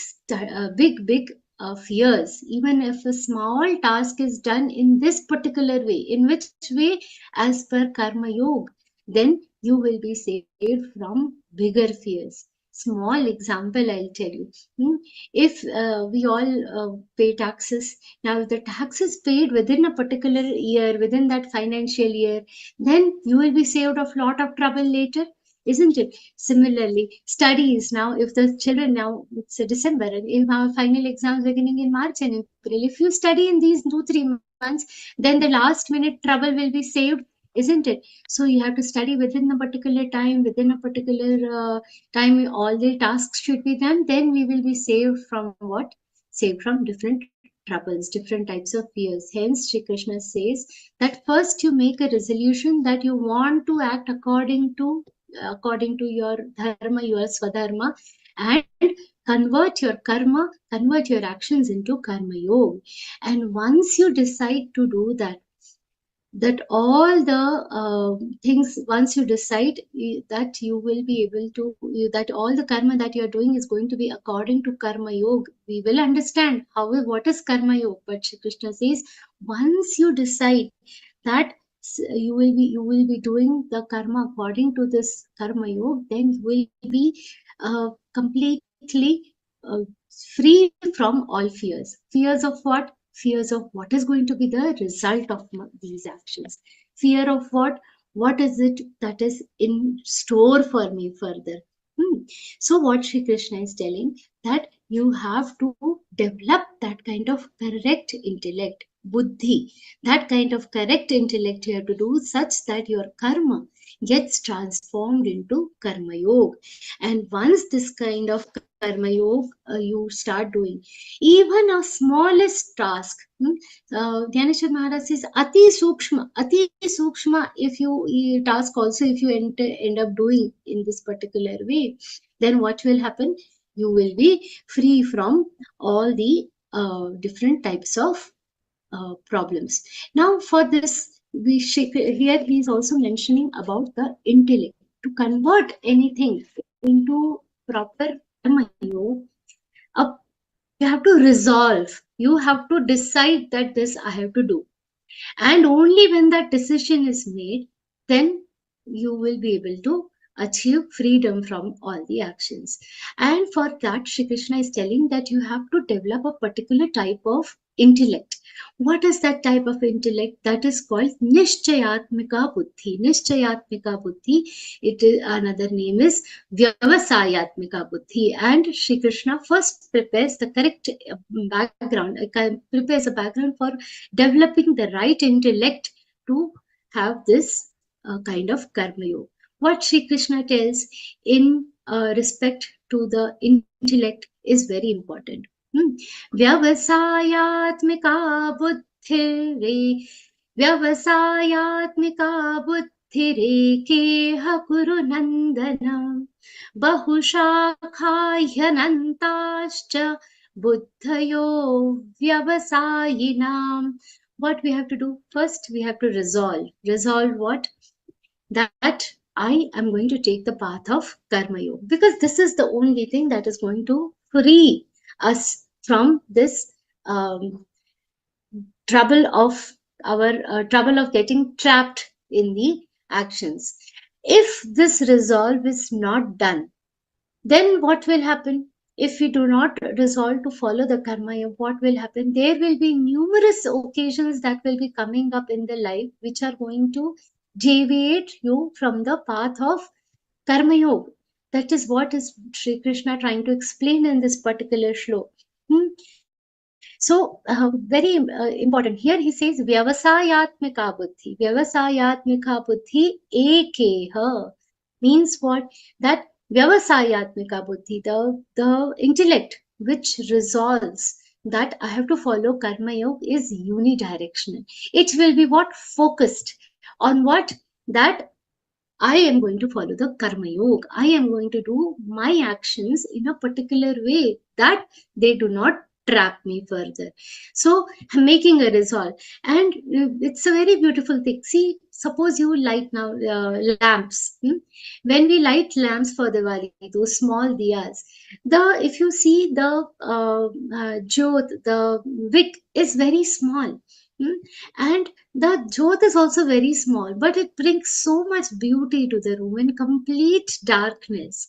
[SPEAKER 7] fears. Even if a small task is done in this particular way, in which way? As per karma yoga, then you will be saved from bigger fears. Small example I'll tell you. If we all pay taxes, now if the tax is paid within a particular year, within that financial year, then you will be saved of lot of trouble later, isn't it? Similarly, studies, now if the children, now it's December and if our final exams beginning in March and April, if you study in these 2-3 months, then the last minute trouble will be saved, isn't it? So you have to study within a particular time, within a particular time, all the tasks should be done. Then we will be saved from what? Saved from different troubles, different types of fears. Hence, Shri Krishna says that first you make a resolution that you want to act according to your dharma, your swadharma, and convert your karma, convert your actions into karma yoga. And once you decide to do that, all the things, once you decide that you will be able to, that all the karma that you are doing is going to be according to karma yoga, we will understand what is karma yoga. But Shri Krishna says, once you decide that you will be doing the karma according to this karma yoga, then you will be completely free from all fears. Fears of what? Fears of what is going to be the result of these actions. Fear of what is it that is in store for me further. So what Shri Krishna is telling, that you have to develop that kind of correct intellect, buddhi, that kind of correct intellect you have to do, such that your karma gets transformed into karma yoga. And once this kind of karma yoga you start doing, even a smallest task, Dhyanathar Maharaj says ati sukshma, if you task also, if you end up doing in this particular way, then what will happen? You will be free from all the different types of problems. Now for this, here he is also mentioning about the intellect. To convert anything into proper karma yoga, you have to resolve, you have to decide that this I have to do. And only when that decision is made, then you will be able to achieve freedom from all the actions. And for that, Shri Krishna is telling that you have to develop a particular type of intellect. What is that type of intellect? That is called Nishchayatmika Buddhi. Nishchayatmika Buddhi, it is, another name is Vyavasayatmika Buddhi. And Shri Krishna first prepares the correct background, prepares a background for developing the right intellect to have this kind of karma yoga. What Shri Krishna tells in respect to the intellect is very important. Vyavasayatmika buddhire, Vyavasayatmika buddhire keha kuru nandana, bahushakhayanantascha buddhayo vyavasayinam. What we have to do? First, we have to resolve. Resolve what? That I am going to take the path of Karma Yoga, because this is the only thing that is going to free us from this trouble of getting trapped in the actions. If this resolve is not done, then what will happen? If we do not resolve to follow the karma yoga, what will happen? There will be numerous occasions that will be coming up in the life which are going to deviate you from the path of karma yoga. That is what is Sri Krishna trying to explain in this particular shloka. So very important. Here he says vyavasayatmika buddhi. Vyavasayatmika buddhi ekeha means what? That vyavasayatmika buddhi, the intellect which resolves that I have to follow karma yoga, is unidirectional. It will be what? Focused on what? That I am going to follow the karma yoga. I am going to do my actions in a particular way that they do not trap me further. So I'm making a resolve, and it's a very beautiful thing. See, suppose you light now lamps. When we light lamps for Diwali, those small diyas, if you see the jyot, the wick is very small. And the jyot is also very small, but it brings so much beauty to the room in complete darkness.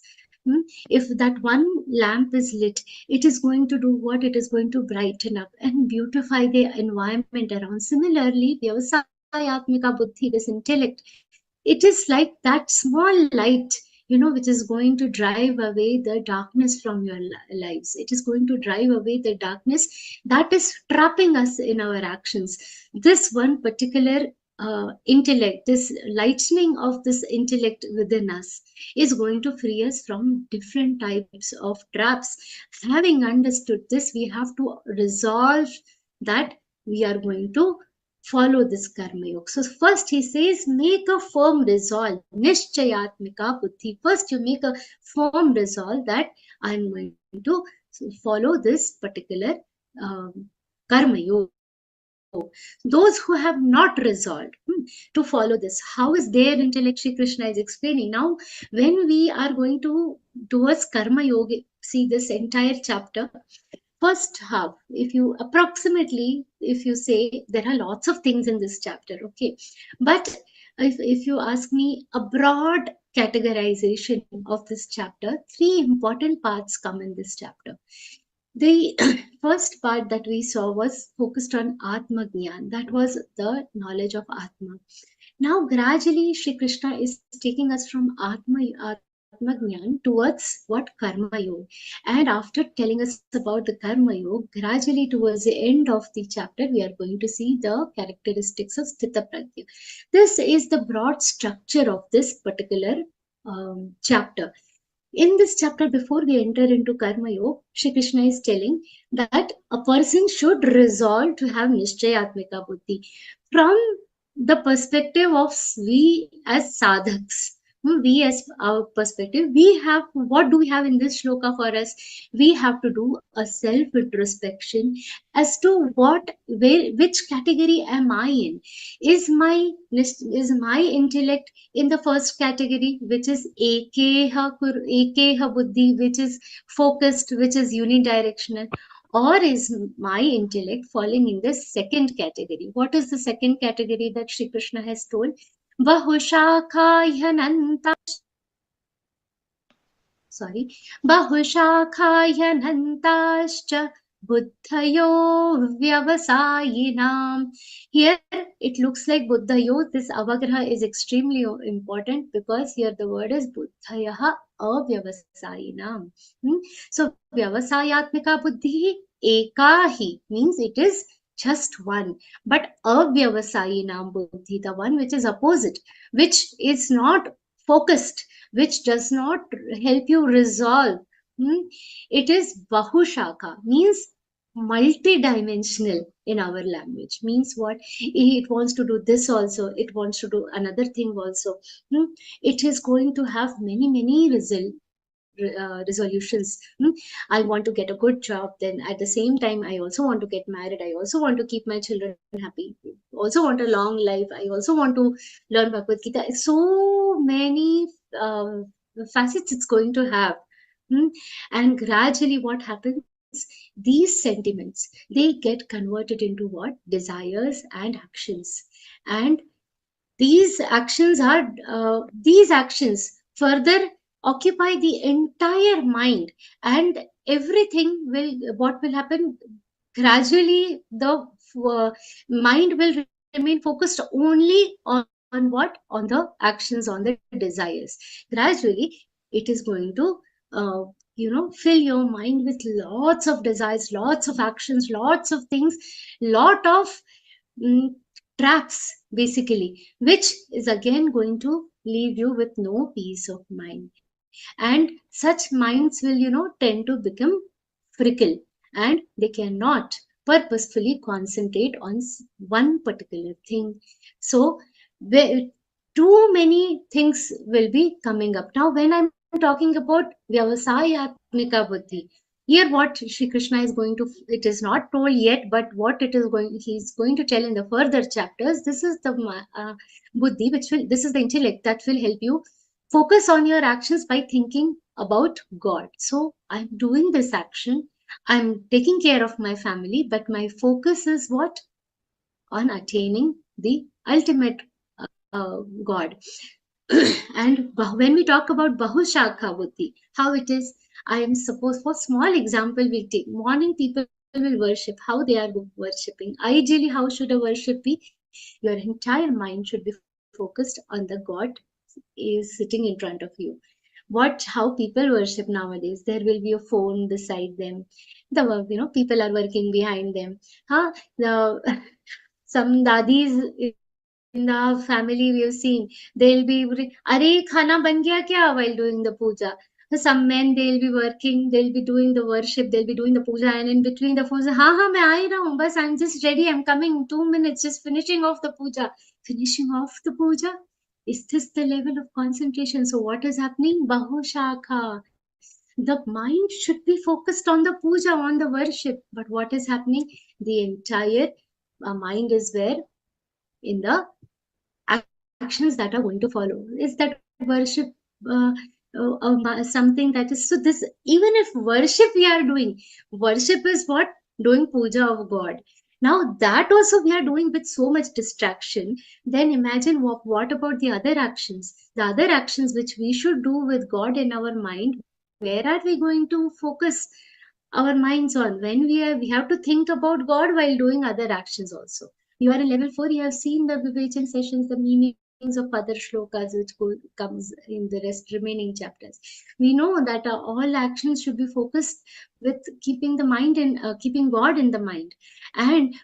[SPEAKER 7] If that one lamp is lit, it is going to do what? It is going to brighten up and beautify the environment around. Similarly, Vyavasayatmika Buddhi, this intellect, it is like that small light, which is going to drive away the darkness from your lives. It is going to drive away the darkness that is trapping us in our actions. This one particular intellect, this lightening of this intellect within us is going to free us from different types of traps. Having understood this, we have to resolve that we are going to follow this karma yoga. So first he says, make a firm resolve, nishchayatmika buddhi. First you make a firm resolve that I am going to follow this particular karma yoga. Those who have not resolved to follow this, how is their intellect? Shri Krishna is explaining. Now, when we are going towards karma yoga, see this entire chapter, first half, if you say, there are lots of things in this chapter, okay, but if you ask me a broad categorization of this chapter, 3 important parts come in this chapter. The first part that we saw was focused on Atma Gyan. That was the knowledge of Atma. Now, gradually, Shri Krishna is taking us from Atma Gyan towards what? Karma Yoga. And after telling us about the Karma Yoga, gradually towards the end of the chapter, we are going to see the characteristics of Sthita Prajna. This is the broad structure of this particular chapter. In this chapter, before we enter into Karma Yoga, Shri Krishna is telling that a person should resolve to have Nishchayatmika Buddhi. From the perspective of we as sadhaks, we as our perspective, we have, what do we have in this shloka for us? We have to do a self-introspection as to which category am I in? Is my intellect in the first category, which is ekeha buddhi, which is focused, which is unidirectional? Or is my intellect falling in the second category? What is the second category that Shri Krishna has told? Bahushakhayanantascha buddhayo vyavasayinam. Here it looks like buddhayo. This avagraha is extremely important because here the word is buddhayaha avyavasayinam. So vyavasayatmika buddhi ekahi means it is just one, but avyavasayinam buddhi, the one which is opposite, which is not focused, which does not help you resolve. It is bahushaka, means multi-dimensional in our language. Means what? It wants to do this also, it wants to do another thing also. It is going to have many results. resolutions. I want to get a good job. Then at the same time, I also want to get married. I also want to keep my children happy. Also want a long life. I also want to learn Bhagavad-gītā. So many facets it's going to have. And gradually what happens? These sentiments, they get converted into what? Desires and actions. And these actions further occupy the entire mind, and everything what will happen? Gradually the mind will remain focused only on what? On the actions, on the desires. Gradually it is going to fill your mind with lots of desires, lots of actions, lots of things, lot of traps basically, which is again going to leave you with no peace of mind. And such minds will tend to become fickle, and they cannot purposefully concentrate on one particular thing. So too many things will be coming up. Now when I'm talking about Vyavasayatmika Buddhi, here what Shri Krishna is going to, it is not told yet, but what he's going to tell in the further chapters, this is the Buddhi, this is the intellect that will help you focus on your actions by thinking about God. So I'm doing this action, I'm taking care of my family, but my focus is what? On attaining the ultimate God. And when we talk about Bahushakha Buddhi, how it is, I am supposed, for small example, we take morning people will worship, how they are worshipping. Ideally, how should a worship be? Your entire mind should be focused on the God is sitting in front of you. How people worship nowadays, there will be a phone beside them, people are working behind them. Some dadis in the family we have seen, they'll be, "Are khana ban gaya kya?" while doing the puja. Some men, they'll be working, they'll be doing the worship, they'll be doing the puja, and in between the puja, main aa raha hu, bas I'm just ready, I'm coming, 2 minutes, just finishing off the puja. Finishing off the puja? Is this the level of concentration? So what is happening? Bahushakha. The mind should be focused on the puja, on the worship. But what is happening? The entire mind is where? In the actions that are going to follow. Is that worship something that is, so this, even if worship we are doing, worship is what? Doing puja of God. Now that also we are doing with so much distraction. Then imagine what about the other actions? The other actions which we should do with God in our mind, where are we going to focus our minds on? When we have to think about God while doing other actions also. You are in level 4, you have seen the Vivechan sessions, the meanings of other shlokas which comes in the remaining chapters. We know that all actions should be focused with keeping the mind and keeping God in the mind.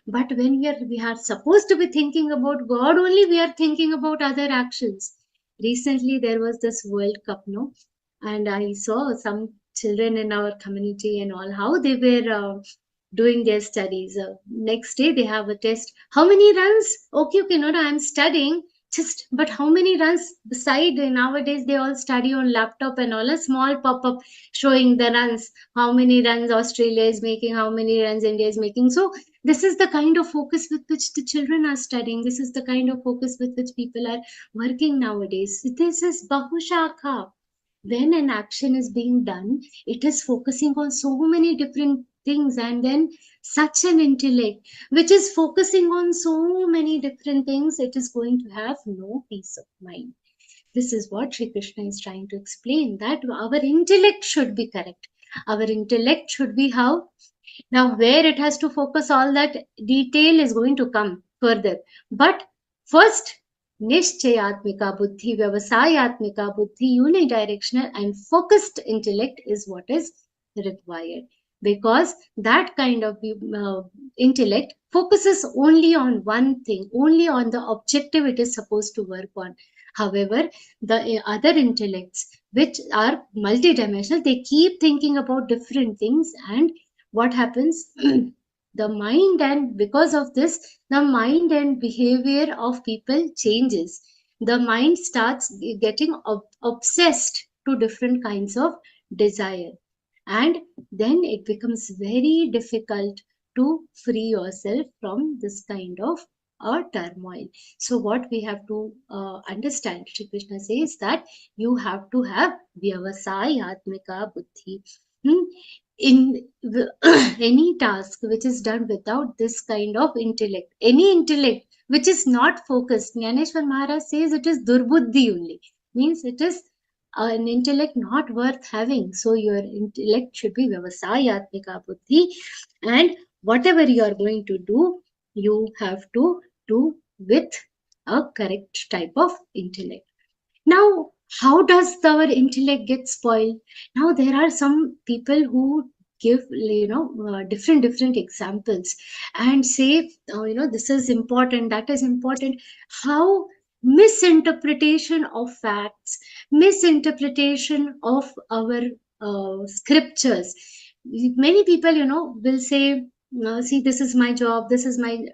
[SPEAKER 7] But when we are supposed to be thinking about God only, we are thinking about other actions. Recently there was this World Cup, no? And I saw some children in our community and all, how they were doing their studies. Next day they have a test. How many runs? Okay, no, I'm studying. But how many runs? Beside, nowadays they all study on laptop and all, a small pop-up showing the runs. How many runs Australia is making, how many runs India is making. So this is the kind of focus with which the children are studying. This is the kind of focus with which people are working nowadays. This is Bahushakha. When an action is being done, it is focusing on so many different things, and then such an intellect which is focusing on so many different things, it is going to have no peace of mind. This is what Sri Krishna is trying to explain, that our intellect should be correct. Our intellect should be how? Now where it has to focus, all that detail is going to come further. But first, Nishchayatmika Buddhi, Vyavasayatmika Buddhi, unidirectional and focused intellect is what is required. Because that kind of intellect focuses only on one thing, only on the objective it is supposed to work on. However, the other intellects, which are multidimensional, they keep thinking about different things, and what happens? The mind, and because of this, the mind and behavior of people changes. The mind starts getting obsessed to different kinds of desire. And then it becomes very difficult to free yourself from this kind of turmoil. So what we have to understand, Shri Krishna says that you have to have vyavasayatmika buddhi. In any task which is done without this kind of intellect, any intellect which is not focused, Jnaneshwar Maharaj says it is durbuddhi only, means it is an intellect not worth having. So your intellect should be vyavasayatmika buddhi, and whatever you are going to do, you have to do with a correct type of intellect. Now, how does our intellect get spoiled? Now, there are some people who give different examples and say, this is important, that is important. How misinterpretation of facts, misinterpretation of our scriptures. Many people, will say, see, this is my job, this is my,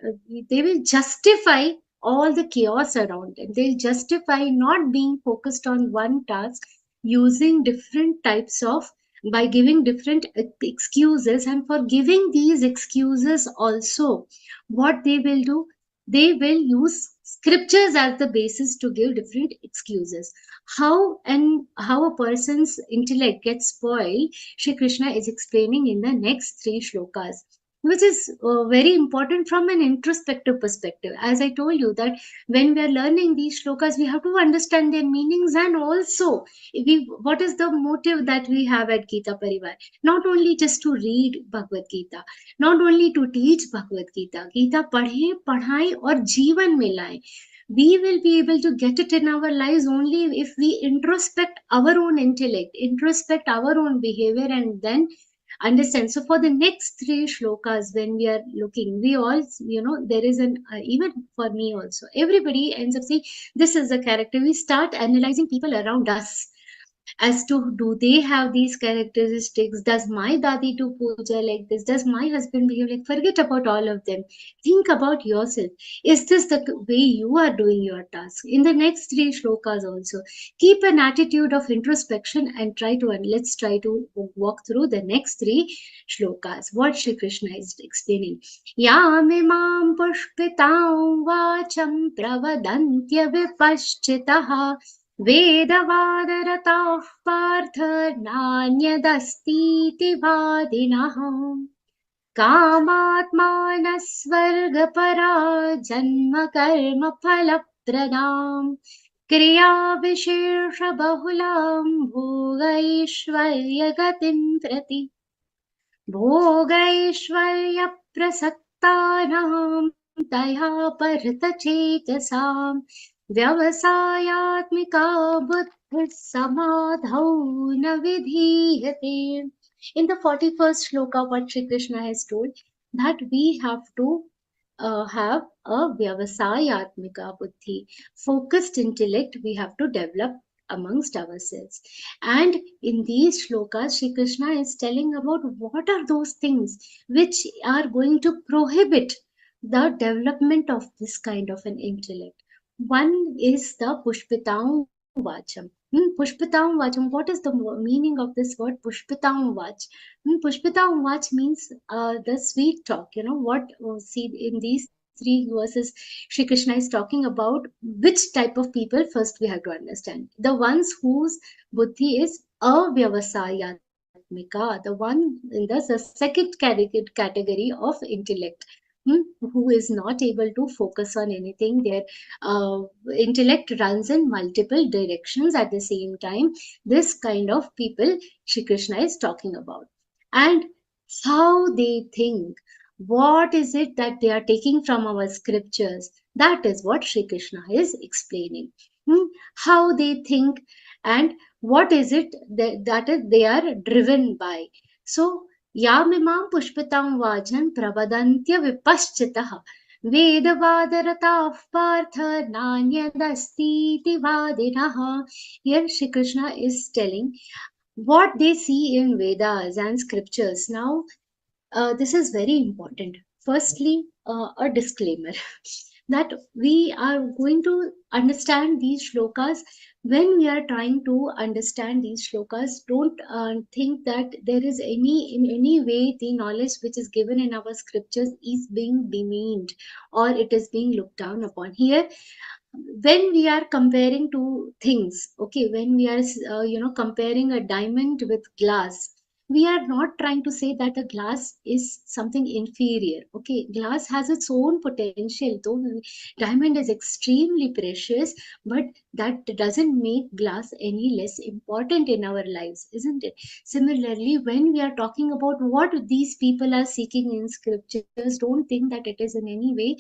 [SPEAKER 7] they will justify all the chaos around them. They'll justify not being focused on one task using different types of, by giving different excuses. And for giving these excuses also, what they will do, they will use scriptures as the basis to give different excuses. How a person's intellect gets spoiled, Shri Krishna is explaining in the next 3 shlokas, which is very important from an introspective perspective. As I told you that when we are learning these shlokas, we have to understand their meanings, and also what is the motive that we have at Gita Pariwar. Not only just to read Bhagavad Gita, not only to teach Bhagavad Gita, Gita padhe, padhai aur jeevan mein laye. We will be able to get it in our lives only if we introspect our own intellect, introspect our own behavior, and then understand. So for the next 3 shlokas, when we are looking, we all, there is an, even for me also, everybody ends up saying, this is the character. We start analyzing people around us as to, do they have these characteristics? Does my dadi do puja like this? Does my husband behave like? Forget about all of them. Think about yourself. Is this the way you are doing your task? In the next 3 shlokas also, keep an attitude of introspection and let's try to walk through the next 3 shlokas. What Shri Krishna is explaining. Yamimam pushpitam vacham pravadantya vipaschitaha वेदवादरताः Partha नान्यदस्तीति वादिनः कामात्मानः स्वर्गपरा जन्म कर्म फलप्रदाम् क्रियाविशेषबहुलां भोगैश्वर्यगतिं प्रति भोगैश्वर्यप्रसक्तानां तया परतचेतसाम् व्यवसायात्मिका बुद्धिः समाधौ न विधीयते. In the 41st shloka, what Shri Krishna has told, that we have to have a vyavasayatmika buddhi, focused intellect we have to develop amongst ourselves. And in these shlokas, Shri Krishna is telling about what are those things which are going to prohibit the development of this kind of an intellect. One is the pushpitam vacham. Pushpitam vacham, what is the meaning of this word pushpitam vach? Pushpitam vach means the sweet talk. See in these 3 verses, Shri Krishna is talking about which type of people. First we have to understand. The ones whose buddhi is avyavasayatmika, the one in the second category of intellect. Who is not able to focus on anything. Their intellect runs in multiple directions at the same time. This kind of people Shri Krishna is talking about. And how they think, what is it that they are taking from our scriptures? That is what Shri Krishna is explaining. How they think and what is it that they are driven by. So, Yamimam pushpitam vachan pravadantya vipaschitaha vedavadaratah partha nanyadastiti vadinaha. Here Shri Krishna is telling what they see in Vedas and scriptures. Now, this is very important. Firstly, a disclaimer. that we are going to understand these shlokas. When we are trying to understand these shlokas, don't think that there is in any way the knowledge which is given in our scriptures is being demeaned or it is being looked down upon. Here, when we are comparing two things, okay, when we are comparing a diamond with glass, we are not trying to say that a glass is something inferior. Okay, glass has its own potential, though diamond is extremely precious, but that doesn't make glass any less important in our lives, isn't it? Similarly, when we are talking about what these people are seeking in scriptures, don't think that it is in any way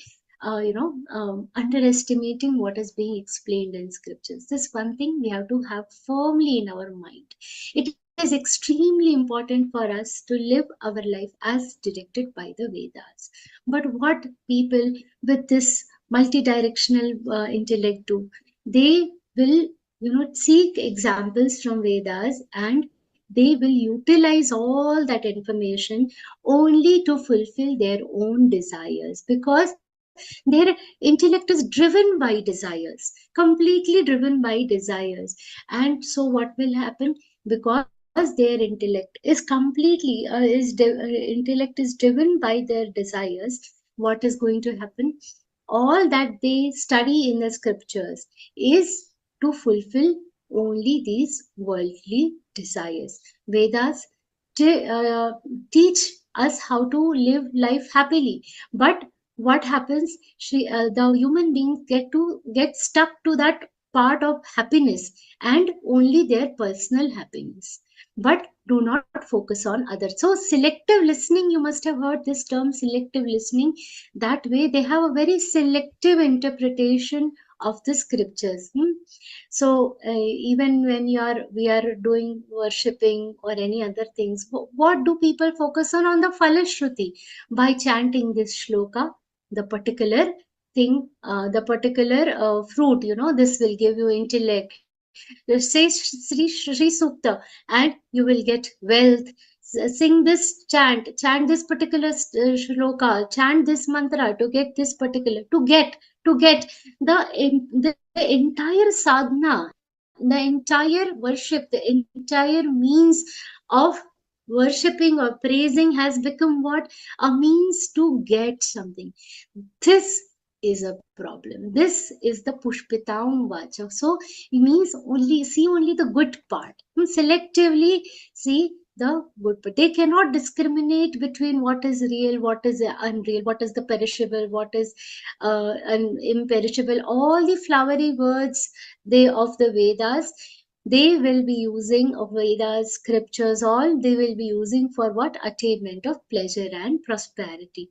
[SPEAKER 7] underestimating what is being explained in scriptures. This one thing we have to have firmly in our mind. It is extremely important for us to live our life as directed by the Vedas. But what people with this multi-directional intellect do, they will seek examples from Vedas, and they will utilize all that information only to fulfill their own desires, because their intellect is driven by desires, completely driven by desires. And so what will happen, because their intellect is completely intellect is driven by their desires, what is going to happen? All that they study in the scriptures is to fulfill only these worldly desires. Vedas teach us how to live life happily, but what happens, the human beings get stuck to that part of happiness and only their personal happiness, but do not focus on others. So selective listening, you must have heard this term, selective listening. That way they have a very selective interpretation of the scriptures. So even when we are doing worshipping or any other things, what do people focus on the Falashruti? By chanting this shloka, the particular thing, the particular fruit, this will give you intellect. Say Sri Sukta and you will get wealth. Sing this chant this particular shloka, chant this mantra to get this particular, to get the entire sadhana, the entire worship, the entire means of worshipping or praising has become what? A means to get something. This is a problem. This is the pushpitam vacha. So it means only the good part. Selectively see the good part. They cannot discriminate between what is real, what is unreal, what is the perishable, what is imperishable. All the flowery words of the Vedas, they will be using of Vedas, scriptures, all they will be using for what? Attainment of pleasure and prosperity.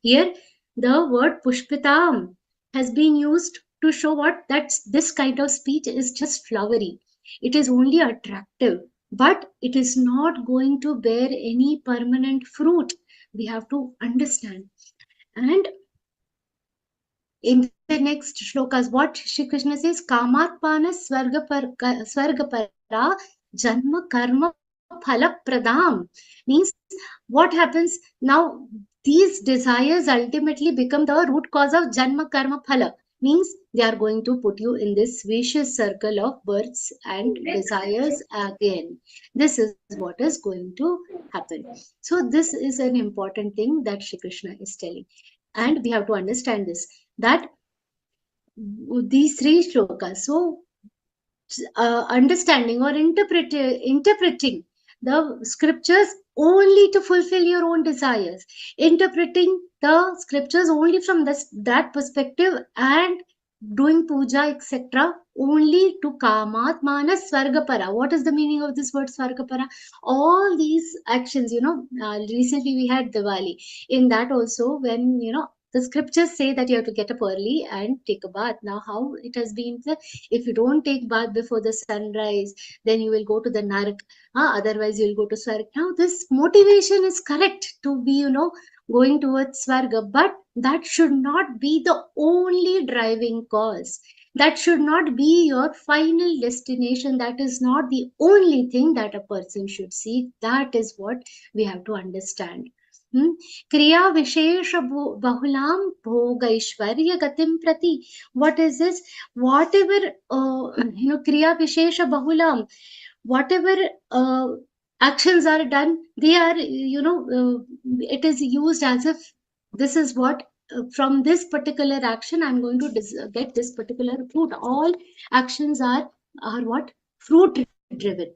[SPEAKER 7] Here, the word pushpitam has been used to show what? That this kind of speech is just flowery. It is only attractive, but it is not going to bear any permanent fruit. We have to understand. And in the next shlokas, what Shri Krishna says, Kamatpana Swargapara Janma Karma Phala Pradam, means what happens now? These desires ultimately become the root cause of Janma Karma Phala, means they are going to put you in this vicious circle of births and desires again. This is what is going to happen. So this is an important thing that Shri Krishna is telling. And we have to understand this, that these three shlokas, so understanding or interpreting the scriptures only to fulfill your own desires, interpreting the scriptures only from that perspective, and doing puja, etc., only to kamat manas swargapara. What is the meaning of this word swargapara? All these actions, recently we had Diwali. In that also, when the scriptures say that you have to get up early and take a bath. Now, how it has been said, if you don't take bath before the sunrise, then you will go to the narak. Otherwise, you will go to Swarga. Now, this motivation is correct to be, going towards Swarga, but that should not be the only driving cause. That should not be your final destination. That is not the only thing that a person should seek. That is what we have to understand. Kriya Vishesha Bahulam Bhogaishwarya Gatim Prati. What is this? Whatever, Kriya Vishesha Bahulam, whatever actions are done, they are, it is used as if this is what, from this particular action, I'm going to get this particular fruit. All actions are what? Fruit driven.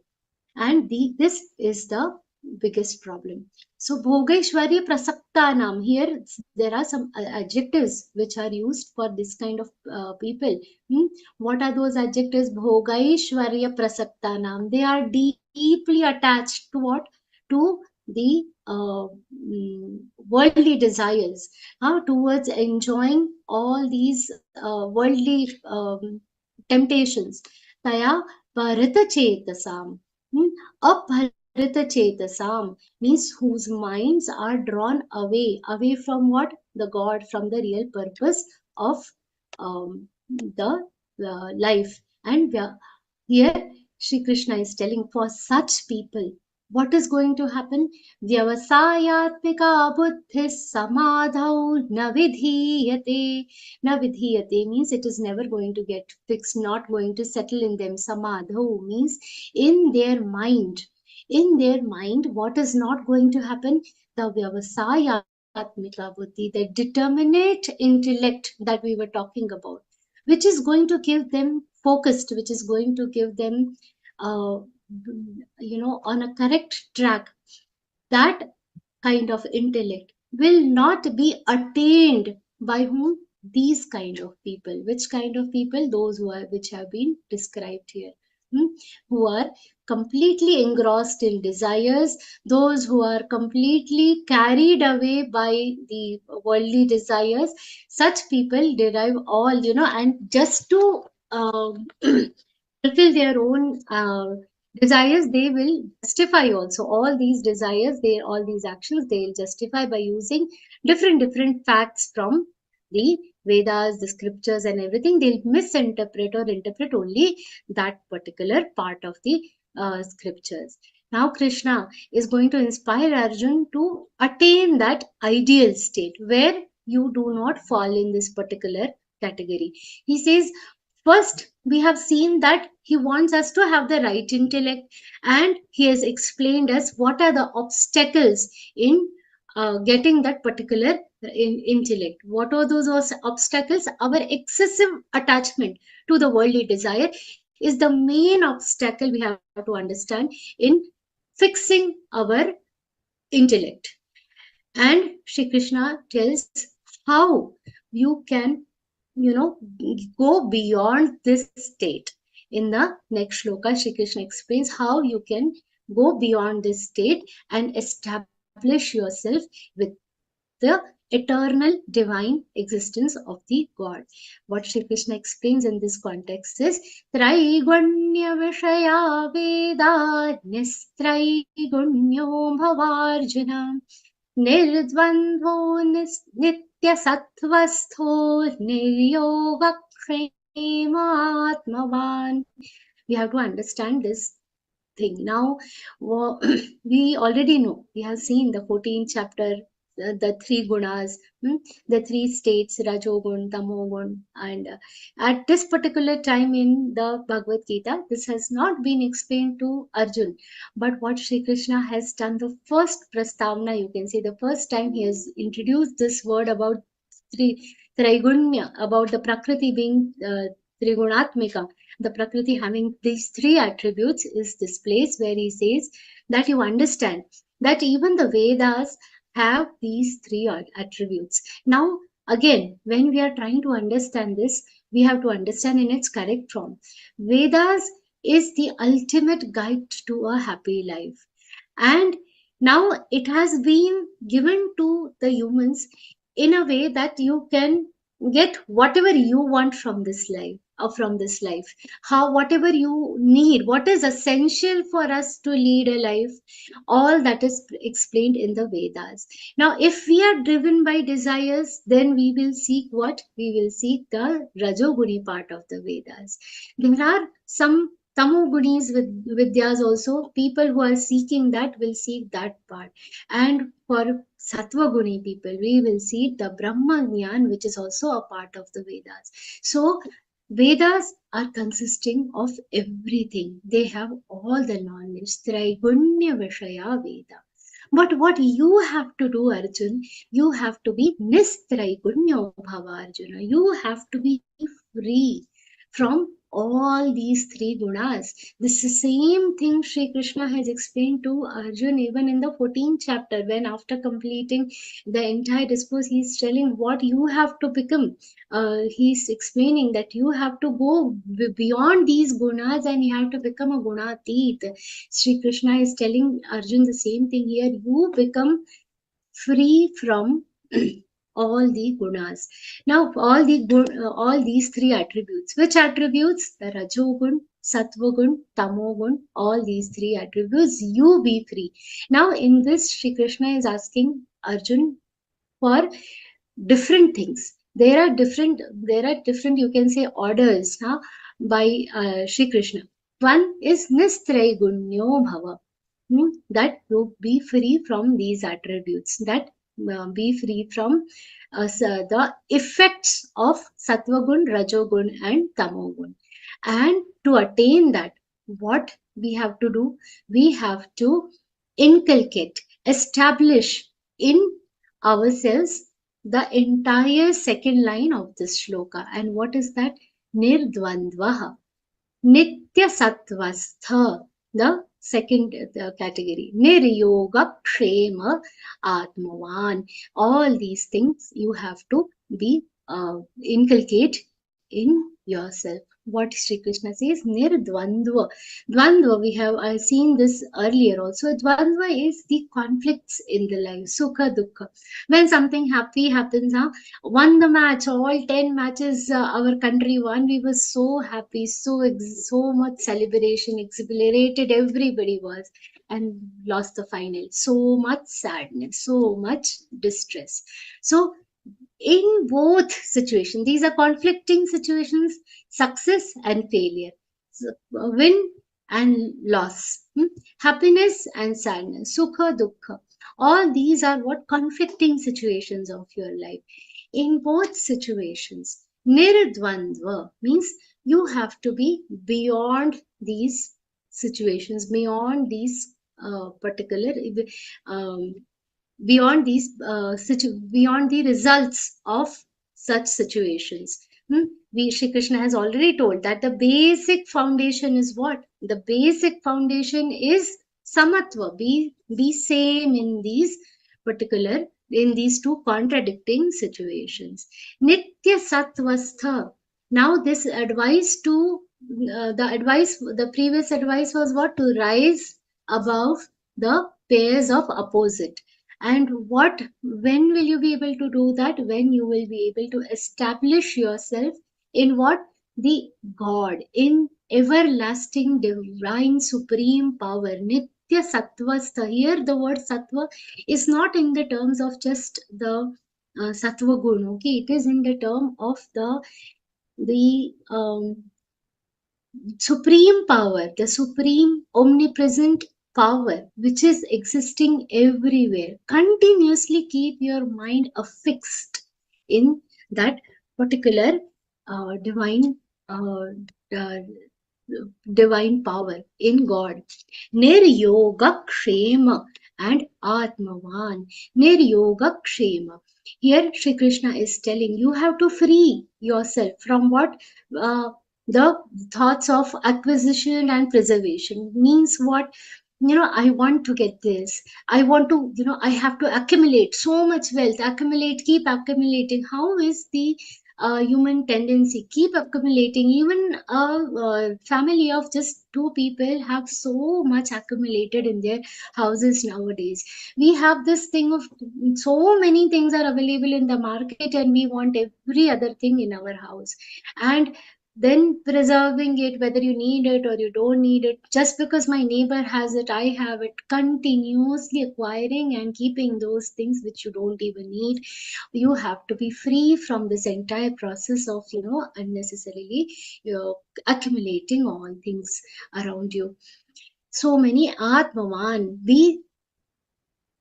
[SPEAKER 7] And this is the biggest problem. So Bhogaishwarya Prasaktanam, here there are some adjectives which are used for this kind of people. What are those adjectives? Bhogaishwarya Prasaktanam. They are deeply attached to what? To the worldly desires, towards enjoying all these worldly temptations. Taya Parita Chetasam. Aparita Chetasam means whose minds are drawn away from what? The God, from the real purpose of the life. And here Shri Krishna is telling, for such people, what is going to happen? Vyavasayatmika buddhis samadhau na vidhiyate. Na vidhiyate means it is never going to get fixed, not going to settle in them. Samadhau means in their mind. In their mind, what is not going to happen? The vyavasayatmika buddhi, the determinate intellect that we were talking about, which is going to give them focused, which is going to give them on a correct track. That kind of intellect will not be attained by whom? These kind of people. Which kind of people? Those which have been described here, who are completely engrossed in desires, those who are completely carried away by the worldly desires. Such people derive all, and just to fulfill their own desires, they will justify also all these desires, all these actions, they will justify by using different facts from the Vedas, the scriptures and everything. They'll misinterpret or interpret only that particular part of the scriptures. Now Krishna is going to inspire Arjun to attain that ideal state where you do not fall in this particular category. He says, first, we have seen that he wants us to have the right intellect, and he has explained us what are the obstacles in getting that particular intellect. What are those obstacles? Our excessive attachment to the worldly desire is the main obstacle we have to understand in fixing our intellect. And Shri Krishna tells how you can go beyond this state. In the next shloka, Shri Krishna explains how you can go beyond this state and establish yourself with the eternal divine existence of the God. What Shri Krishna explains in this context is Traigunya Vishaya Veda Nistraigunyo Bhavarjuna Nirdvandho Nitya Sattvastho Niryogakshematmavan. We have to understand this thing. Now, we already know, we have seen the 14th chapter, the three gunas, the three states, Rajogun, Tamogun, and at this particular time in the Bhagavadgītā, this has not been explained to Arjun. But what Shri Krishna has done, the first prastavna, you can say, the first time he has introduced this word about Traigunya, about the Prakriti being Trigunatmika, the Prakriti having these three attributes, is this place where he says that you understand that even the Vedas have these three attributes. Now, again, when we are trying to understand this, we have to understand in its correct form. Vedas is the ultimate guide to a happy life. And now it has been given to the humans in a way that you can get whatever you want from this life. Whatever you need, what is essential for us to lead a life, all that is explained in the Vedas. Now, if we are driven by desires, then we will seek what? We will seek the Rajoguni part of the Vedas. There are some Tamogunis with vidyas also, people who are seeking that will seek that part. And for Sattva-guni people, we will see the Brahma Jnana, which is also a part of the Vedas. So Vedas are consisting of everything. They have all the knowledge. Traigunya Vishaya Veda. But what you have to do, Arjun, you have to be Nistraigunya Bhava, Arjuna. You have to be free from all these three gunas. This is the same thing Sri Krishna has explained to Arjun even in the 14th chapter, when after completing the entire discourse, he is telling what you have to become. He's explaining that you have to go beyond these gunas and you have to become a gunatit. Sri Krishna is telling Arjun the same thing here. You become free from all the gunas. Now, all these three attributes. Which attributes? The Rajogun, Sattvagun, Tamogun, all these three attributes, you be free. Now, in this, Sri Krishna is asking Arjun for different things. There are different, you can say, orders by Sri Krishna. One is Nistraigunyo Bhava. That you be free from these attributes, that be free from the effects of Sattvagun, Rajogun and Tamogun. And to attain that, what we have to do? We have to inculcate, establish in ourselves the entire second line of this shloka. And what is that? Nirdvandvaha, Nitya Sattvastha, the second category. Niryoga Kshema Atmavan. All these things you have to be inculcate in yourself. What Sri Krishna says, Nirdvandva. Dvandva, we have seen this earlier also. Dvandva is the conflicts in the life, Sukha Dukkha. When something happy happens, won the match, all 10 matches our country won, we were so happy, so much celebration, exhilarated everybody was, and lost the final. So much sadness, so much distress. So in both situations, these are conflicting situations, success and failure, win and loss, happiness and sadness, sukha, dukkha. All these are what conflicting situations of your life. In both situations, nirdvandva means you have to be beyond these situations, beyond these particular beyond these beyond the results of such situations. Shri Krishna has already told that the basic foundation is what? The basic foundation is samatva, be same in these particular, in these two contradicting situations. Nitya sattvastha. Now this advice to the previous advice was what? To rise above the pairs of opposite. And when will you be able to do that? When you will be able to establish yourself in what? The God, in everlasting divine supreme power. Nitya sattvastha. Here the word sattva is not in the terms of just the sattva gun, okay? It is in the term of the supreme power, the supreme omnipresent power which is existing everywhere. Continuously keep your mind affixed in that particular divine power in God. Niryoga Kshema and Atmavan. Niryoga Kshema. Here Sri Krishna is telling you have to free yourself from what? The thoughts of acquisition and preservation. Means what? I want to get this. I want to, I have to accumulate so much wealth, keep accumulating. How is the human tendency? Keep accumulating. Even a family of just two people have so much accumulated in their houses nowadays. We have this thing of so many things are available in the market and we want every other thing in our house. And then preserving it, whether you need it or you don't need it. Just because my neighbor has it, I have it. Continuously acquiring and keeping those things which you don't even need. You have to be free from this entire process of, unnecessarily accumulating all things around you. So many Atmavan, we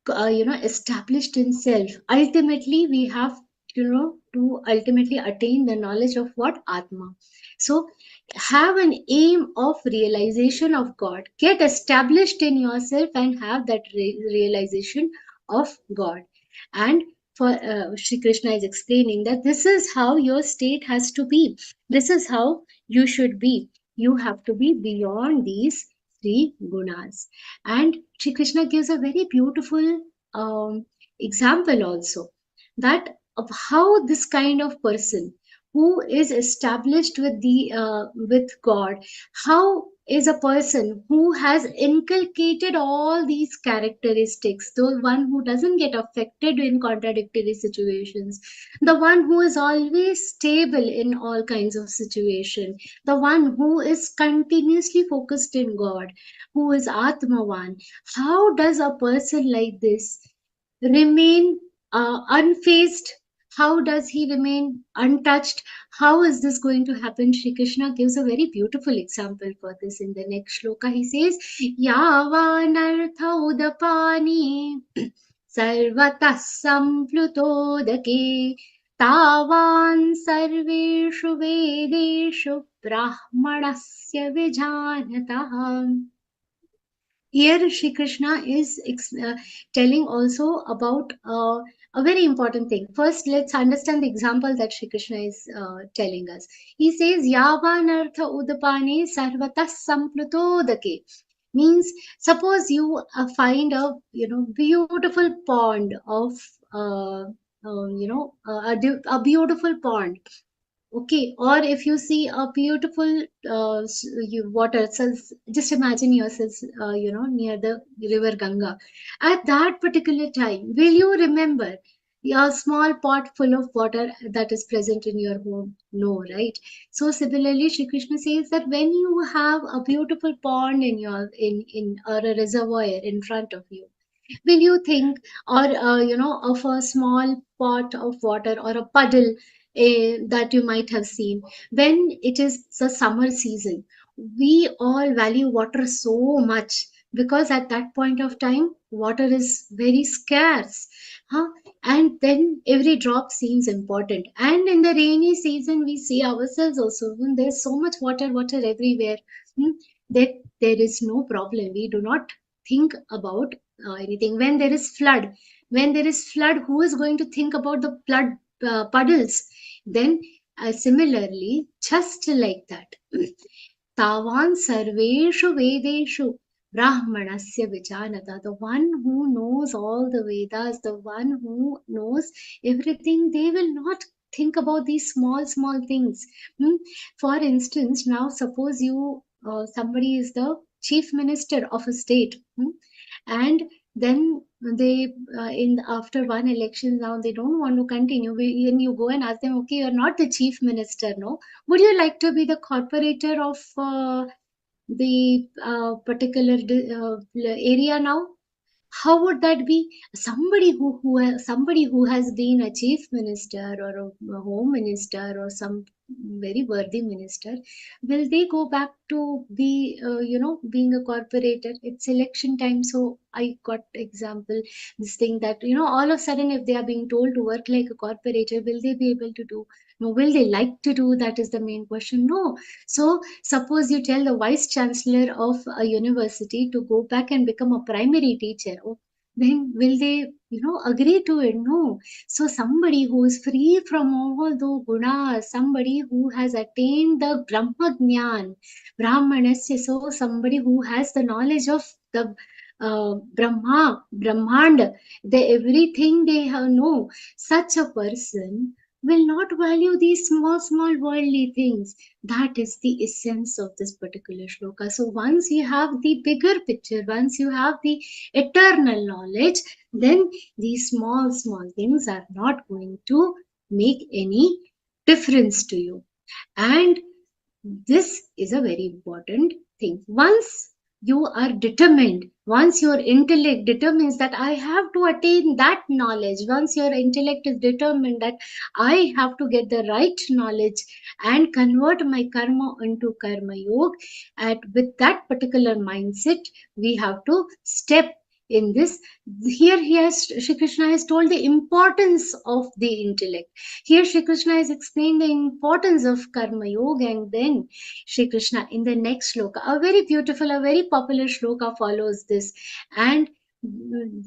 [SPEAKER 7] established in self. Ultimately, we have, to ultimately attain the knowledge of what? Atma. So have an aim of realization of God. Get established in yourself and have that realization of God. And for Shri Krishna is explaining that this is how your state has to be. This is how you should be. You have to be beyond these three gunas. And Shri Krishna gives a very beautiful example also, that of how this kind of person who is established with with God, how is a person who has inculcated all these characteristics, the one who doesn't get affected in contradictory situations, the one who is always stable in all kinds of situation, the one who is continuously focused in God, who is Atmavan. How does a person like this remain unfazed? How does he remain untouched? How is this going to happen? Shri Krishna gives a very beautiful example for this in the next shloka. He says, Yavanartha udapani sarvatah samplutodake tavan sarveshu vedeshu brahmanasya vijanatah. Here Shri Krishna is telling also about a very important thing. First, let's understand the example that Shri Krishna is telling us. He says, Yavanartha udapane sarvata samplutodake. Means, suppose you find a beautiful pond of a beautiful pond. Okay, or if you see a beautiful water, so just imagine yourself, near the river Ganga. At that particular time, will you remember a small pot full of water that is present in your home? No, right? So similarly, Shri Krishna says that when you have a beautiful pond in your in or a reservoir in front of you, will you think, or of a small pot of water or a puddle that you might have seen when it is the summer season? We all value water so much because at that point of time water is very scarce, huh? And then every drop seems important. And in the rainy season we see ourselves also, when there's so much water everywhere, that there is no problem. We do not think about anything. When there is flood, who is going to think about the flood puddles? Then similarly, just like that, tavan sarveshu vedeshu brahmanasya vijanata, the one who knows all the Vedas, the one who knows everything, they will not think about these small things. For instance, now suppose you somebody is the chief minister of a state, and then they in after one election, now they don't want to continue. When you go and ask them, okay, you're not the chief minister, no, would you like to be the corporator of the particular area now? How would that be? Somebody somebody who has been a chief minister or a home minister or some very worthy minister, will they go back to be being a corporator? It's election time, so I got example this thing that all of a sudden if they are being told to work like a corporator, will they be able to do? No. Will they like to do? That is the main question. No. So suppose you tell the vice chancellor of a university to go back and become a primary teacher, then will they agree to it? No. So somebody who is free from all the gunas, somebody who has attained the Brahma Jnana, Brahmanasya, so somebody who has the knowledge of the Brahmanda, everything they have know, such a person will not value these small worldly things. That is the essence of this particular shloka. So once you have the bigger picture, once you have the eternal knowledge, then these small things are not going to make any difference to you. And This is a very important thing. Once you are determined, once your intellect determines that I have to attain that knowledge, once your intellect is determined that I have to get the right knowledge and convert my karma into karma yoga, and with that particular mindset, we have to step in this. Here Shri Krishna has told the importance of the intellect. Here Shri Krishna has explained the importance of karma yoga, and then Shri Krishna in the next shloka, a very beautiful, a very popular shloka follows this. And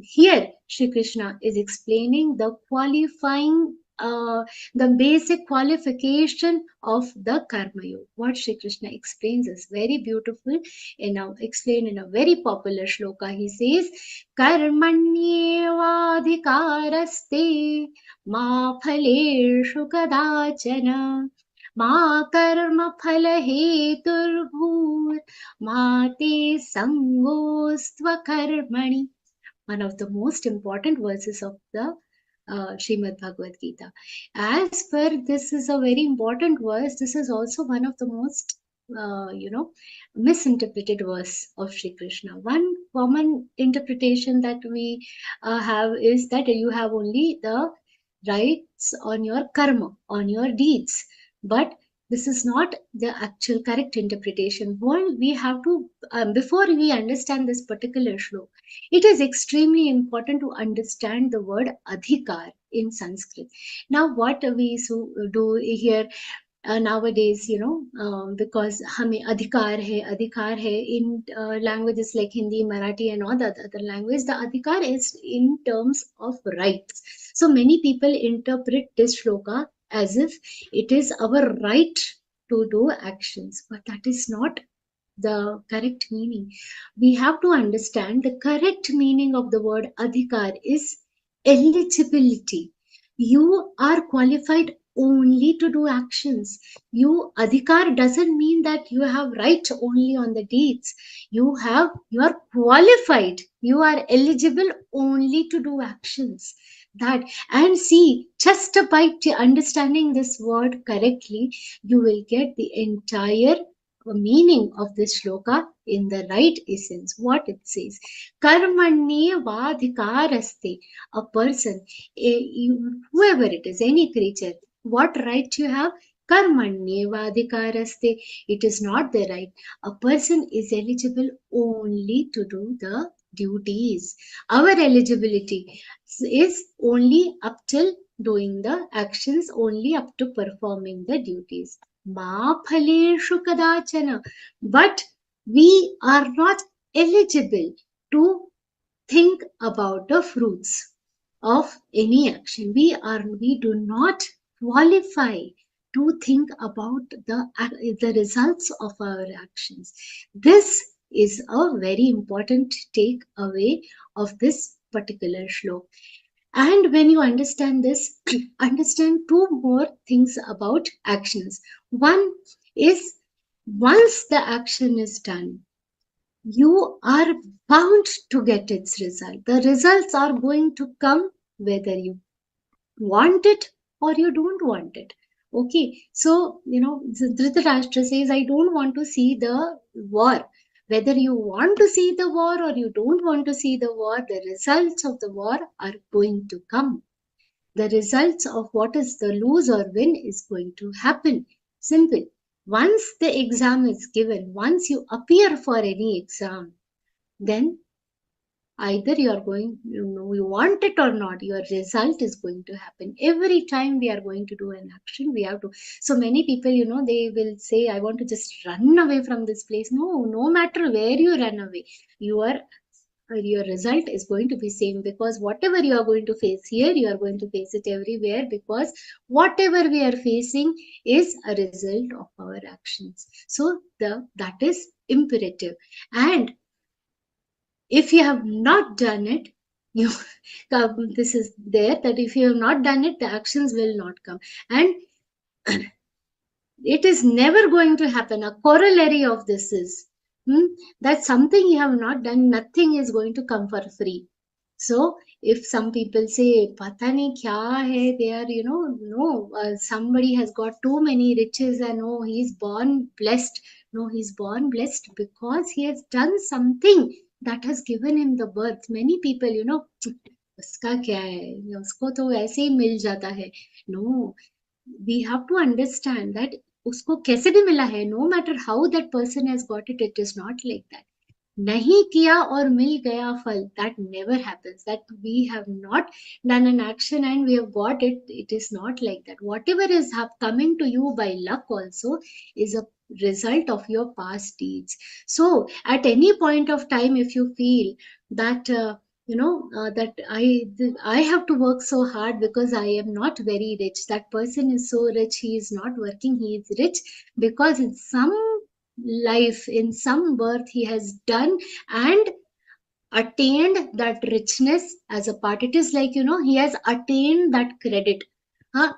[SPEAKER 7] here Shri Krishna is explaining the qualifying, the basic qualification of the karma yoga. What Shri Krishna explains is very beautiful, explained in a very popular shloka. He says, Karmanyevadhikaraste ma phaleshu kadachana ma karma phala heturvur ma te sangostva karmani. One of the most important verses of the Srimad Bhagavadgītā. As per this is a very important verse, this is also one of the most misinterpreted verse of Shri Krishna. One common interpretation that we have is that you have only the rights on your karma, on your deeds. But this is not the actual correct interpretation. Well, we have to, before we understand this particular shloka, it is extremely important to understand the word adhikar in Sanskrit. Now, what we do here nowadays, because hame adhikar hai in languages like Hindi, Marathi, and all the other languages, the adhikar is in terms of rights. So many people interpret this shloka as if it is our right to do actions, but that is not the correct meaning. We have to understand the correct meaning of the word adhikar is eligibility. You are qualified only to do actions. Adhikar doesn't mean that you have right only on the deeds. You are qualified. You are eligible only to do actions. And see, just by understanding this word correctly, you will get the entire meaning of this shloka in the right essence. What it says, karmanye vadhikaraste, a person, whoever it is, any creature, what right you have? Karmanye vadhikaraste. It is not the right. A person is eligible only to do the duties. Our eligibility is only up till doing the actions, only up to performing the duties. Ma phaleshu kadachana. But we are not eligible to think about the fruits of any action. We do not qualify to think about the results of our actions. This is a very important takeaway of this particular shloka. And when you understand this, understand two more things about actions. One is, once the action is done, you are bound to get its result. The results are going to come whether you want it or you don't want it. Okay, so Dhritarashtra says, I don't want to see the war. Whether you want to see the war or you don't want to see the war, the results of the war are going to come. The results of what is the lose or win is going to happen. Simple. Once the exam is given, once you appear for any exam, then either you are going, you want it or not, your result is going to happen. Every time we are going to do an action, we have to. So many people, they will say, I want to just run away from this place. No matter where you run away, your result is going to be same, because whatever you are going to face here, you are going to face it everywhere, because whatever we are facing is a result of our actions. So that is imperative. And if you have not done it, this is there, that if you have not done it, the actions will not come. And it is never going to happen. A corollary of this is that something you have not done, nothing is going to come for free. So if some people say, "Pata nahi kya hai," they are, no, somebody has got too many riches and no, he's born blessed. No, he's born blessed because he has done something that has given him the birth. Many people, उसका क्या है, उसको तो ऐसे ही मिल जाता है. No, we have to understand that उसको कैसे भी मिला है. No matter how that person has got it, it is not like that. नहीं किया और मिल गया फल, that never happens. That we have not done an action and we have got it, it is not like that. Whatever is coming to you by luck also is a result of your past deeds. So at any point of time, if you feel that that I have to work so hard because I am not very rich, that person is so rich, he is not working, he is rich because in some life, in some birth, he has done and attained that richness as a part. It is like, he has attained that credit.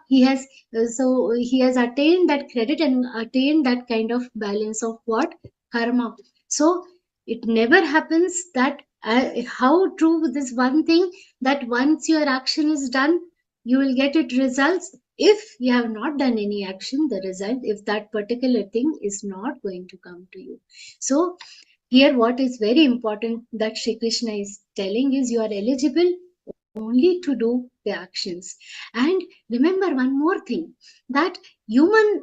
[SPEAKER 7] He has he has attained that credit and attained that kind of balance of what? Karma. So it never happens that how true this one thing, that once your action is done, you will get it results. If you have not done any action, the result, if that particular thing is not going to come to you. So here what is very important that Shri Krishna is telling is you are eligible only to do the actions. And remember one more thing, that human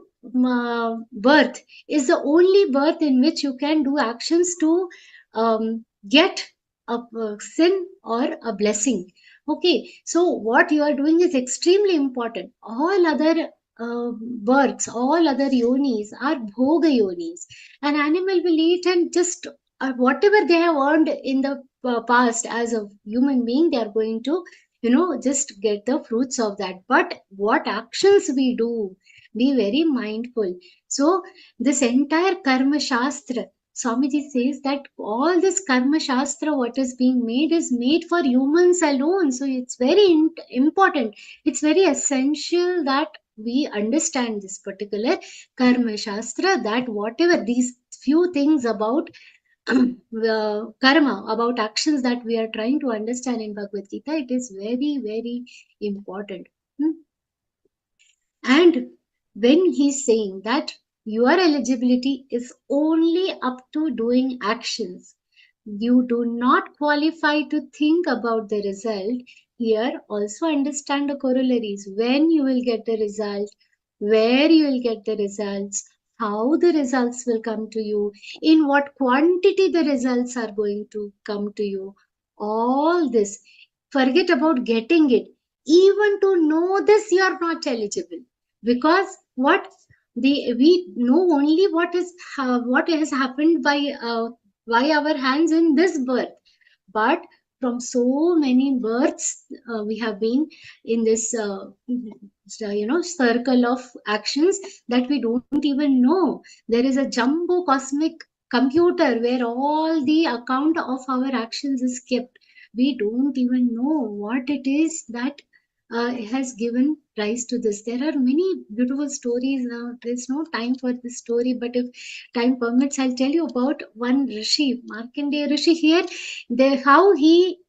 [SPEAKER 7] birth is the only birth in which you can do actions to get a sin or a blessing. Okay, so what you are doing is extremely important. All other births, all other yonis are bhoga yonis. An animal will eat and just whatever they have earned in the past as a human being, they are going to just get the fruits of that. But what actions we do, be very mindful. So this entire karma shastra, Swamiji says that all this karma shastra what is being made is made for humans alone. So it's very important, it's very essential that we understand this particular karma shastra, that whatever these few things about karma, about actions that we are trying to understand in Bhagavad Gita, it is very, very important. And when he's saying that your eligibility is only up to doing actions, you do not qualify to think about the result. Here also understand the corollaries. When you will get the result, where you will get the results, how the results will come to you, in what quantity the results are going to come to you. All this, forget about getting it. Even to know this, you are not eligible. Because what we know only what has happened by our hands in this birth, but from so many births we have been in this circle of actions that we don't even know. There is a jumbo cosmic computer where all the account of our actions is kept. We don't even know what it is that has given rise to this. There are many beautiful stories. Now there's no time for this story, but if time permits, I'll tell you about one Rishi, Markandeya Rishi. Here, how he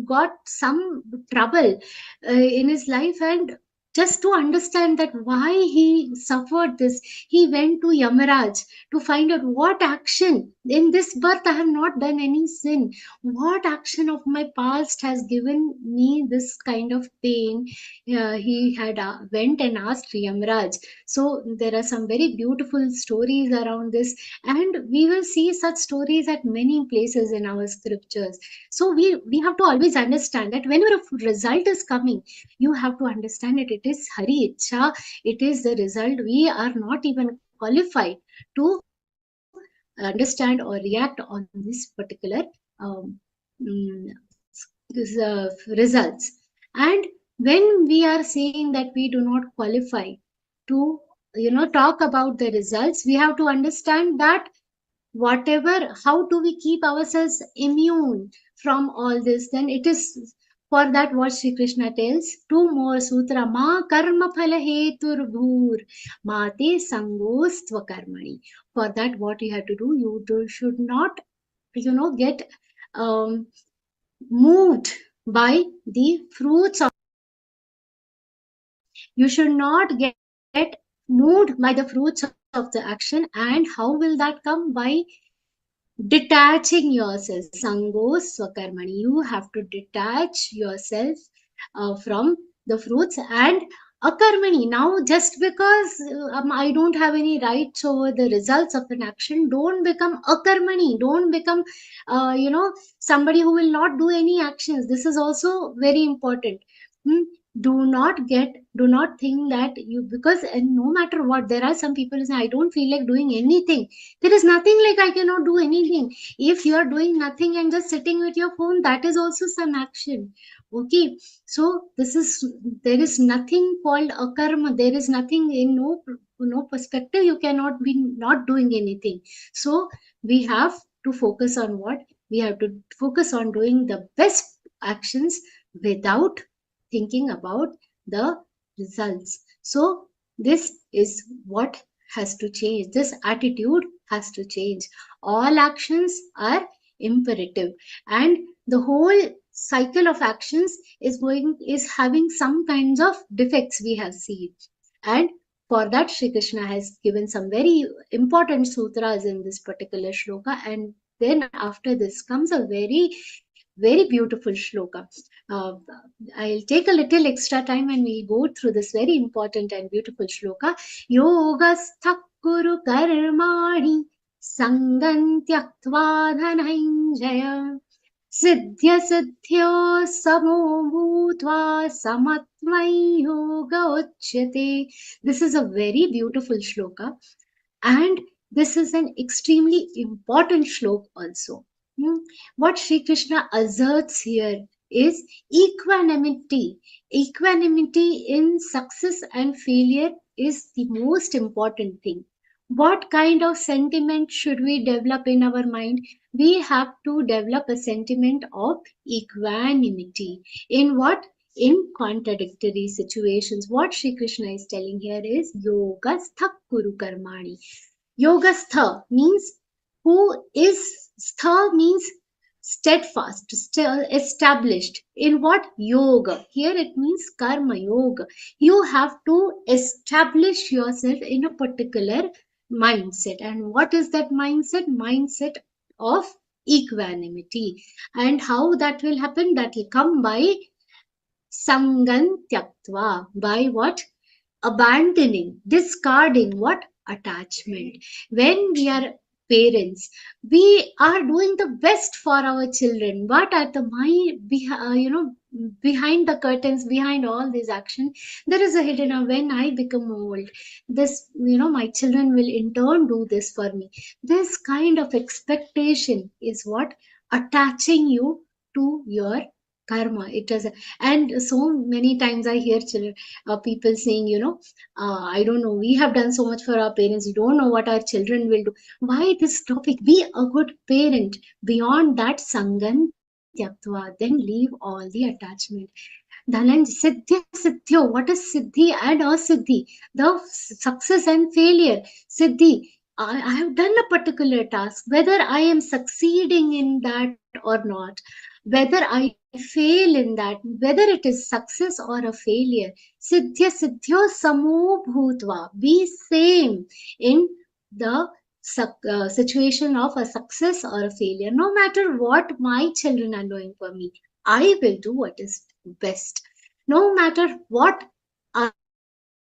[SPEAKER 7] got some trouble in his life, and just to understand that why he suffered this, he went to Yamaraj to find out what action in this birth I have not done any sin. What action of my past has given me this kind of pain? He had went and asked Yamaraj. So there are some very beautiful stories around this, and we will see such stories at many places in our scriptures. So we have to always understand that whenever a result is coming, you have to understand it. It is Hari Ichha. It is the result. We are not even qualified to understand or react on this particular results. And when we are saying that we do not qualify to talk about the results, we have to understand that whatever, how do we keep ourselves immune from all this? Then it is for that what Sri Krishna tells, two more sutra, ma karma phala hetur bhur mate sangostva karmani. For that what you have to do, should not get moved by the fruits of. You should not get moved by the fruits of the action. And how will that come? By detaching yourself. Sango Swakarmani. You have to detach yourself from the fruits and akarmani. Now, just because I don't have any rights over the results of an action, don't become akarmani. Don't become, somebody who will not do any actions. This is also very important. Do not think that you, because and no matter what, there are some people who say, I don't feel like doing anything. There is nothing like I cannot do anything. If you are doing nothing and just sitting with your phone, that is also some action. Okay, so there is nothing called akarma. There is nothing, in no perspective you cannot be not doing anything. So we have to focus on what? We have to focus on doing the best actions without thinking about the results. So this is what has to change. This attitude has to change. All actions are imperative, and the whole cycle of actions is having some kinds of defects we have seen. And for that, Shri Krishna has given some very important sutras in this particular shloka. And then after this comes a very, very beautiful shloka. I'll take a little extra time and we'll go through this very important and beautiful shloka. Yogasthak kuru karmani sangam tyaktva dhananjaya siddhya siddhyo samo bhutva samatmai yoga uchyate. This is a very beautiful shloka, and this is an extremely important shloka also. What Sri Krishna asserts here is equanimity. Equanimity in success and failure is the most important thing. What kind of sentiment should we develop in our mind? We have to develop a sentiment of equanimity. In what? In contradictory situations. What Sri Krishna is telling here is Yogasthak Kuru Karmani. Yogastha means who is, stha means steadfast, established. In what? Yoga. Here it means karma yoga. You have to establish yourself in a particular mindset. And what is that mindset? Mindset of equanimity. And how that will happen? That will come by sangan tyaktva. By what? Abandoning, discarding what? Attachment. When we are parents, we are doing the best for our children, but at the behind the curtains, behind all this action, there is a hidden, when I become old, this, my children will in turn do this for me. This kind of expectation is what? Attaching you to your karma. It is, and so many times I hear children, people saying, I don't know, we have done so much for our parents, you don't know what our children will do. Why this topic? Be a good parent. Beyond that, sangan tyaktva, then leave all the attachment. Siddhya siddhyo. What is siddhi and asiddhi? The success and failure. Siddhi, I have done a particular task, whether I am succeeding in that or not, whether I fail in that, whether it is success or a failure. Siddhya siddhyo samo bhutva. Be same in the situation of a success or a failure. No matter what my children are doing for me, I will do what is best. No matter what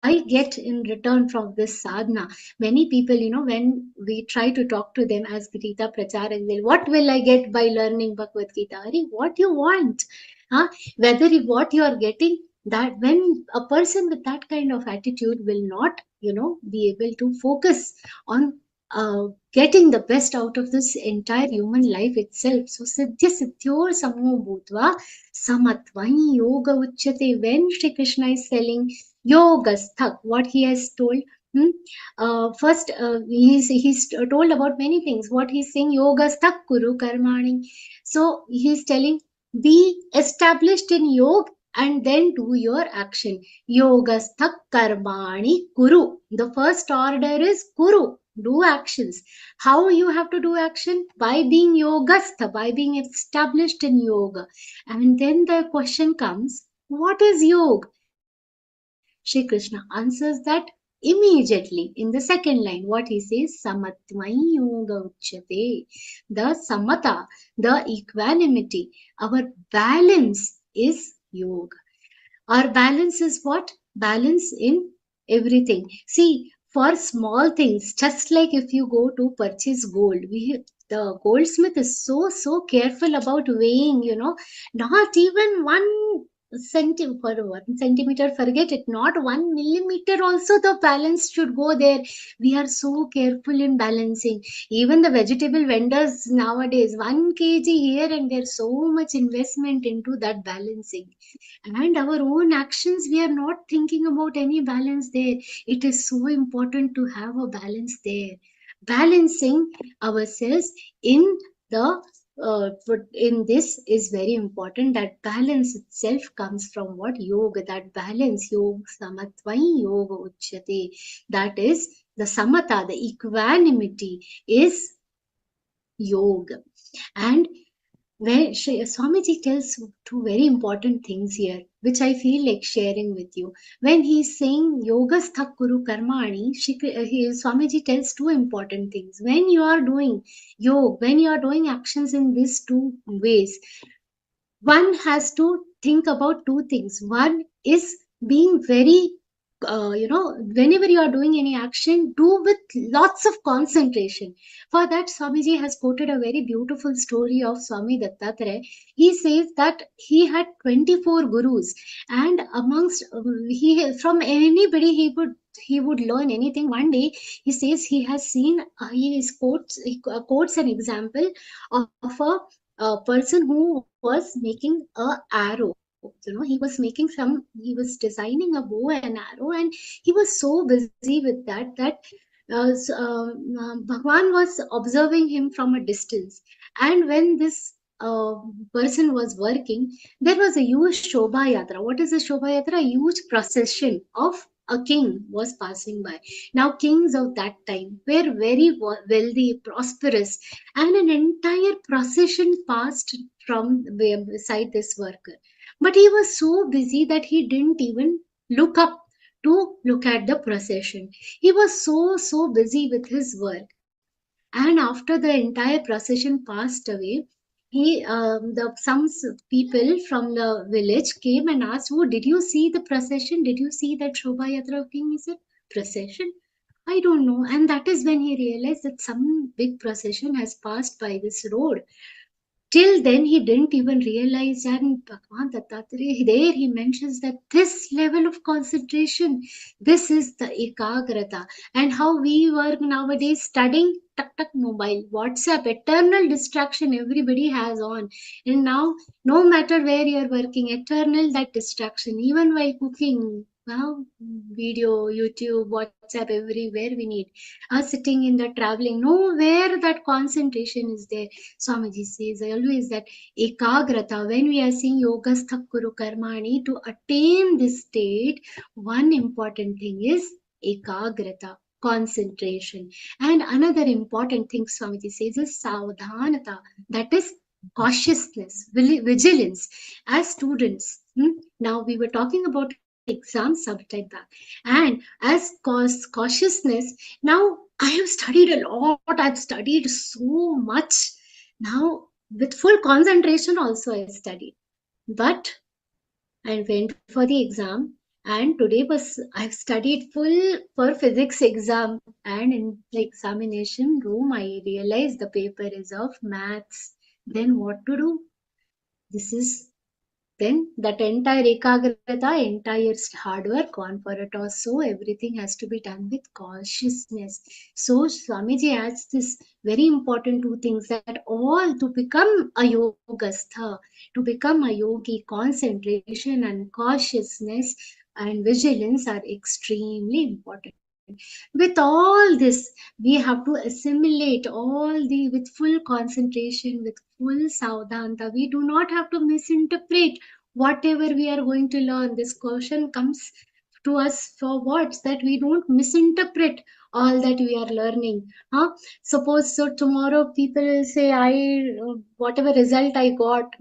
[SPEAKER 7] I get in return from this sadhana. Many people, when we try to talk to them as Gita Pracharak, what will I get by learning Bhagavadgītā? What you want? Whether what you are getting, that when a person with that kind of attitude will not, be able to focus on getting the best out of this entire human life itself. So siddhya siddhyor samo bhutva samatvani yoga uchyate. When Shri Krishna is telling yogasthak, what he has told, first he's told about many things. What he's saying, yogasthak kuru karmani. So he's telling, be established in yoga and then do your action. Yogasthak karmani kuru. The first order is kuru. do actions. How you have to do action? By being yogastha, by being established in yoga. And then the question comes, what is yoga? Shri Krishna answers that immediately in the second line. What he says, Samatmai Yoga Uchyate. The Samata, the equanimity, our balance is yoga. Our balance is what? Balance in everything. See, for small things, just like if you go to purchase gold, the goldsmith is so careful about weighing, not even 1 centimeter, forget it, not 1 millimeter also the balance should go there. We are so careful in balancing. Even the vegetable vendors nowadays, 1 kg here and there, so much investment into that balancing. And our own actions, we are not thinking about any balance there. It is so important to have a balance there. Balancing ourselves in the in this is very important. That balance itself comes from what? Yoga. That balance, yoga samatvai yoga uchyate. That is the samata, the equanimity is yoga. And where Swamiji tells two very important things here, which I feel like sharing with you. When he's saying Yogasthak Kuru Karmani, Swamiji tells two important things. When you are doing yoga, when you are doing actions in these two ways, one has to think about two things. One is being very whenever you are doing any action, do with lots of concentration. For that, Swamiji has quoted a very beautiful story of Swami Dattatreya. He says that he had 24 gurus, and amongst from anybody he would learn anything. One day he says he has seen he quotes an example of a person who was making a arrow. He was designing a bow and arrow, and he was so busy with that Bhagwan was observing him from a distance. And when this person was working, there was a huge Shobha Yatra. What is a Shobha Yatra? A huge procession of a king was passing by. Now, kings of that time were very wealthy, prosperous, and an entire procession passed from beside this worker. But he was so busy that he didn't even look up to look at the procession. He was so busy with his work. And after the entire procession passed away, some people from the village came and asked, "Oh, did you see the procession? Did you see that Shobha Yatra of king?" He said, "Procession? I don't know." And that is when he realized that some big procession has passed by this road. Till then, he didn't even realize. And Bhagwan Dattatreya, there he mentions that this level of concentration, this is the ekagrata. And how we were nowadays studying tuk mobile, WhatsApp, eternal distraction everybody has on. And now, no matter where you're working, eternal that distraction, even while cooking, now video, YouTube, WhatsApp, everywhere we need. Sitting in the traveling, nowhere that concentration is there. Swamiji says always that ekagrata, when we are seeing yogasthak kuru karmani, to attain this state, one important thing is ekagrata, concentration. And another important thing Swamiji says is savdhanata, that is cautiousness, vigilance. As students, now we were talking about exams sometime back, and as cautiousness, now I have studied a lot, I've studied so much. Now, with full concentration also I studied. But I went for the exam, and today I've studied full for physics exam, and in the examination room I realized the paper is of maths. Then what to do? This is then that entire ekagrata, entire hard work gone for a toss. So everything has to be done with cautiousness. So Swamiji adds this very important two things, that all to become a yogastha, to become a yogi, concentration and cautiousness and vigilance are extremely important. With all this, we have to assimilate with full concentration, with full savdhanta. We do not have to misinterpret whatever we are going to learn. This question comes to us for what? That we don't misinterpret all that we are learning. Huh? Suppose so tomorrow people will say, whatever result I got,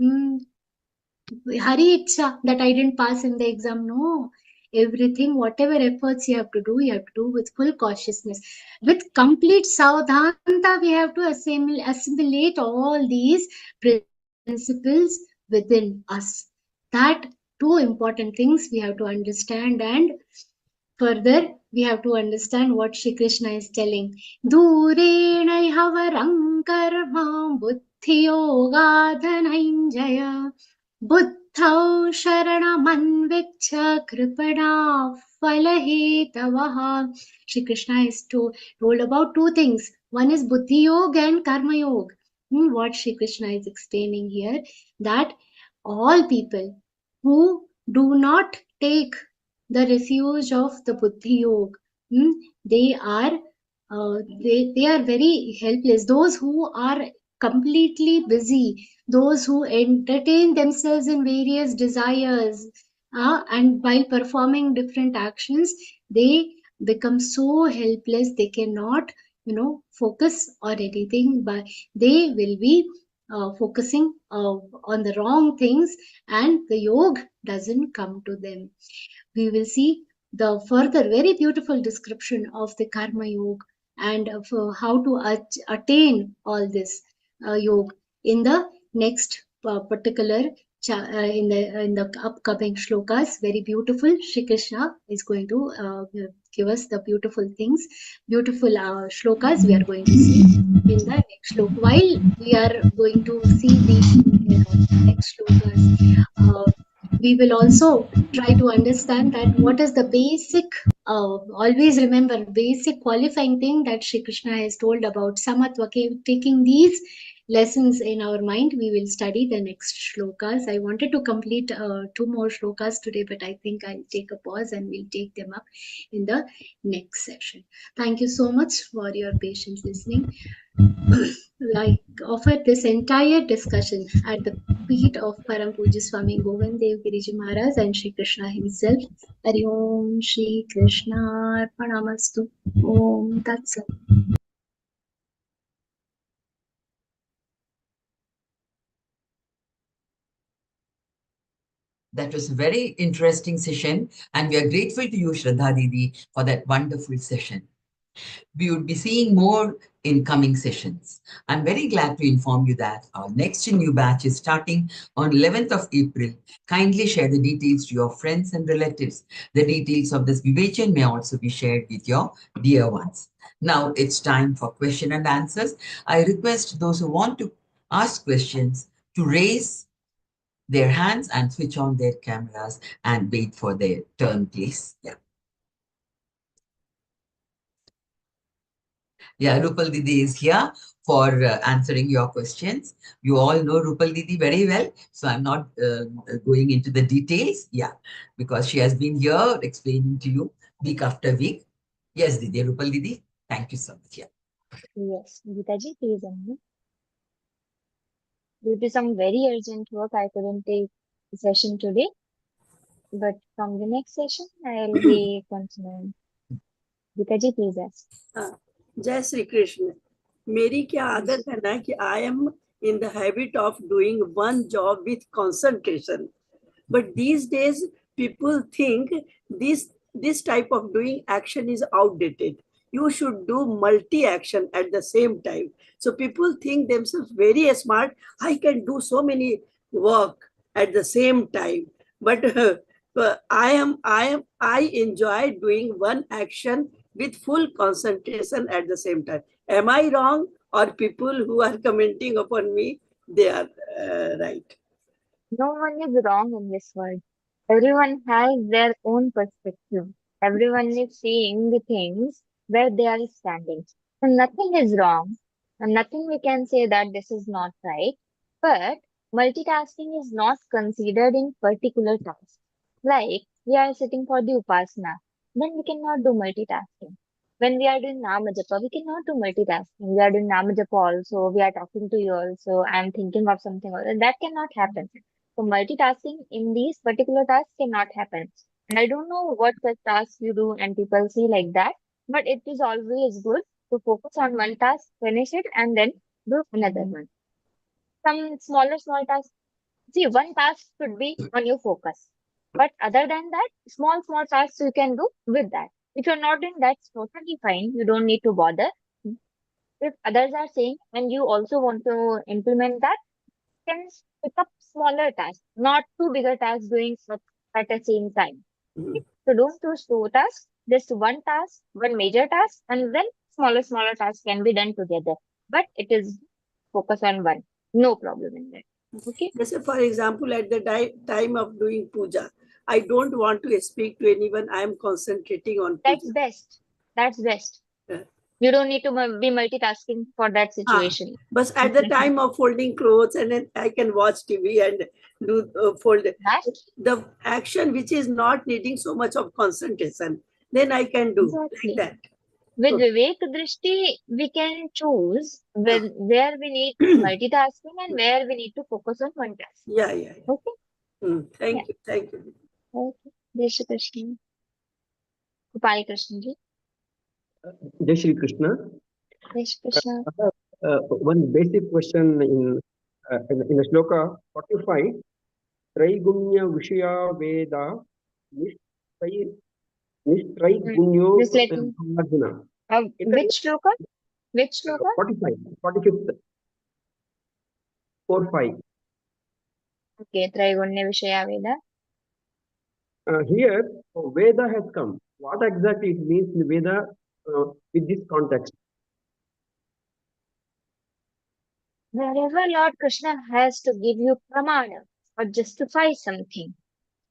[SPEAKER 7] Hari Icha that I didn't pass in the exam. No. Everything, whatever efforts you have to do with full cautiousness. With complete savdhanta, we have to assimilate all these principles within us. That two important things we have to understand, and further we have to understand what Shri Krishna is telling. Durena havaram karma buddhiyoga dhananjaya buddhau sharanamannviccha kripana phalahetavaha. Shri Krishna is told about two things. One is buddhi yoga and karma yoga. What Shri Krishna is explaining here, that all people who do not take the refuge of the buddhi yoga, they are they are very helpless. Those who are completely busy, those who entertain themselves in various desires, and while performing different actions, they become so helpless, they cannot focus on anything, but they will be focusing on the wrong things, and the yoga doesn't come to them. We will see the further very beautiful description of the karma yoga and of how to attain all this yoga in the next particular in the upcoming shlokas. Very beautiful. Shri Krishna is going to give us the beautiful things, beautiful shlokas we are going to see in the next shloka. While we are going to see the next shlokas, we will also try to understand that what is the basic, always remember, basic qualifying thing that Shri Krishna has told about samatva. Taking these lessons in our mind, we will study the next shlokas. I wanted to complete 2 more shlokas today, but I think I'll take a pause and we'll take them up in the next session. Thank you so much for your patient listening. I offer this entire discussion at the feet of Param Puja Swami Govind Dev Giriji Maharaj and Shri Krishna himself. Hari Om Shri Krishna Arpanamastu. Om Tat Sat.
[SPEAKER 6] That was a very interesting session, and we are grateful to you, Shraddha Didi, for that wonderful session. We would be seeing more in coming sessions. I'm very glad to inform you that our next new batch is starting on 11th of April. Kindly share the details to your friends and relatives. The details of this Vivechan may also be shared with your dear ones. Now it's time for question and answers. I request those who want to ask questions to raise their hands and switch on their cameras and wait for their turn, please. Yeah, Rupal Didi is here for answering your questions. You all know Rupal Didi very well, so I'm not going into the details. Yeah, because she has been here explaining to you week after week. Yes, Didi, Rupal Didi, thank you so much. Yeah.
[SPEAKER 9] Yes, Geeta ji, please unmute. Due to some very urgent work, I couldn't take the session today. But from the next session, I'll be continuing. Geeta ji, please ask.
[SPEAKER 10] जय श्री कृष्ण. मेरी क्या आदत है ना कि I am in the habit of doing one job with concentration, but these days people think this type of doing action is outdated. You should do multi-action at the same time. So people think themselves very smart. I can do so many work at the same time, but I enjoy doing one action with full concentration at the same time. Am I wrong? Or people who are commenting upon me, they are right?
[SPEAKER 9] No one is wrong in this world. Everyone has their own perspective. Everyone is seeing the things where they are standing. And nothing is wrong. And nothing we can say that this is not right. But multitasking is not considered in particular tasks. Like we are sitting for the upasana, then we cannot do multitasking. When we are doing Namajapa, we cannot do multitasking. We are doing Namajapa also, we are talking to you also, I am thinking of something else. That cannot happen. So multitasking in these particular tasks cannot happen. And I don't know what such tasks you do and people see like that, but it is always good to focus on one task, finish it, and then do another one. Some small tasks. See, one task should be on your focus. But other than that, small tasks you can do with that. If you're not doing that, it's totally fine. You don't need to bother. If others are saying and you also want to implement that, can pick up smaller tasks, not too bigger tasks doing at the same time.
[SPEAKER 10] Mm.
[SPEAKER 9] So don't choose two tasks, just one task, one major task, and then smaller tasks can be done together. But it is focus on one. No problem in that. Okay.
[SPEAKER 10] Let's say, for example, at the time of doing puja, I don't want to speak to anyone. I am concentrating on
[SPEAKER 9] That's
[SPEAKER 10] puja.
[SPEAKER 9] best. That's best.
[SPEAKER 10] Yeah.
[SPEAKER 9] You don't need to be multitasking for that situation.
[SPEAKER 10] But at the time of folding clothes, and then I can watch TV and do fold.
[SPEAKER 9] That's
[SPEAKER 10] The action which is not needing so much of concentration, then I can do
[SPEAKER 9] exactly.
[SPEAKER 10] like that.
[SPEAKER 9] With
[SPEAKER 10] So-
[SPEAKER 9] Vivek Drishti, we can choose where we need multitasking and where we need to focus on one task.
[SPEAKER 10] Yeah, yeah.
[SPEAKER 9] Okay.
[SPEAKER 10] Thank you, thank you.
[SPEAKER 9] Okay. Jai Shri Krishna. Rupal Krishna ji.
[SPEAKER 2] Jai Shri Krishna.
[SPEAKER 9] Jai Shri Krishna.
[SPEAKER 2] One basic question in the shloka 45. Traigunya Vishya Veda Nishtraigunyo
[SPEAKER 9] Just let me.
[SPEAKER 2] Arjuna.
[SPEAKER 9] Which shloka? Which shloka?
[SPEAKER 2] 45th. 4-5.
[SPEAKER 9] Okay. Traigunya Vishaya Veda.
[SPEAKER 2] Here, Veda has come. What exactly it means in Veda with this context?
[SPEAKER 9] Wherever Lord Krishna has to give you pramana or justify something.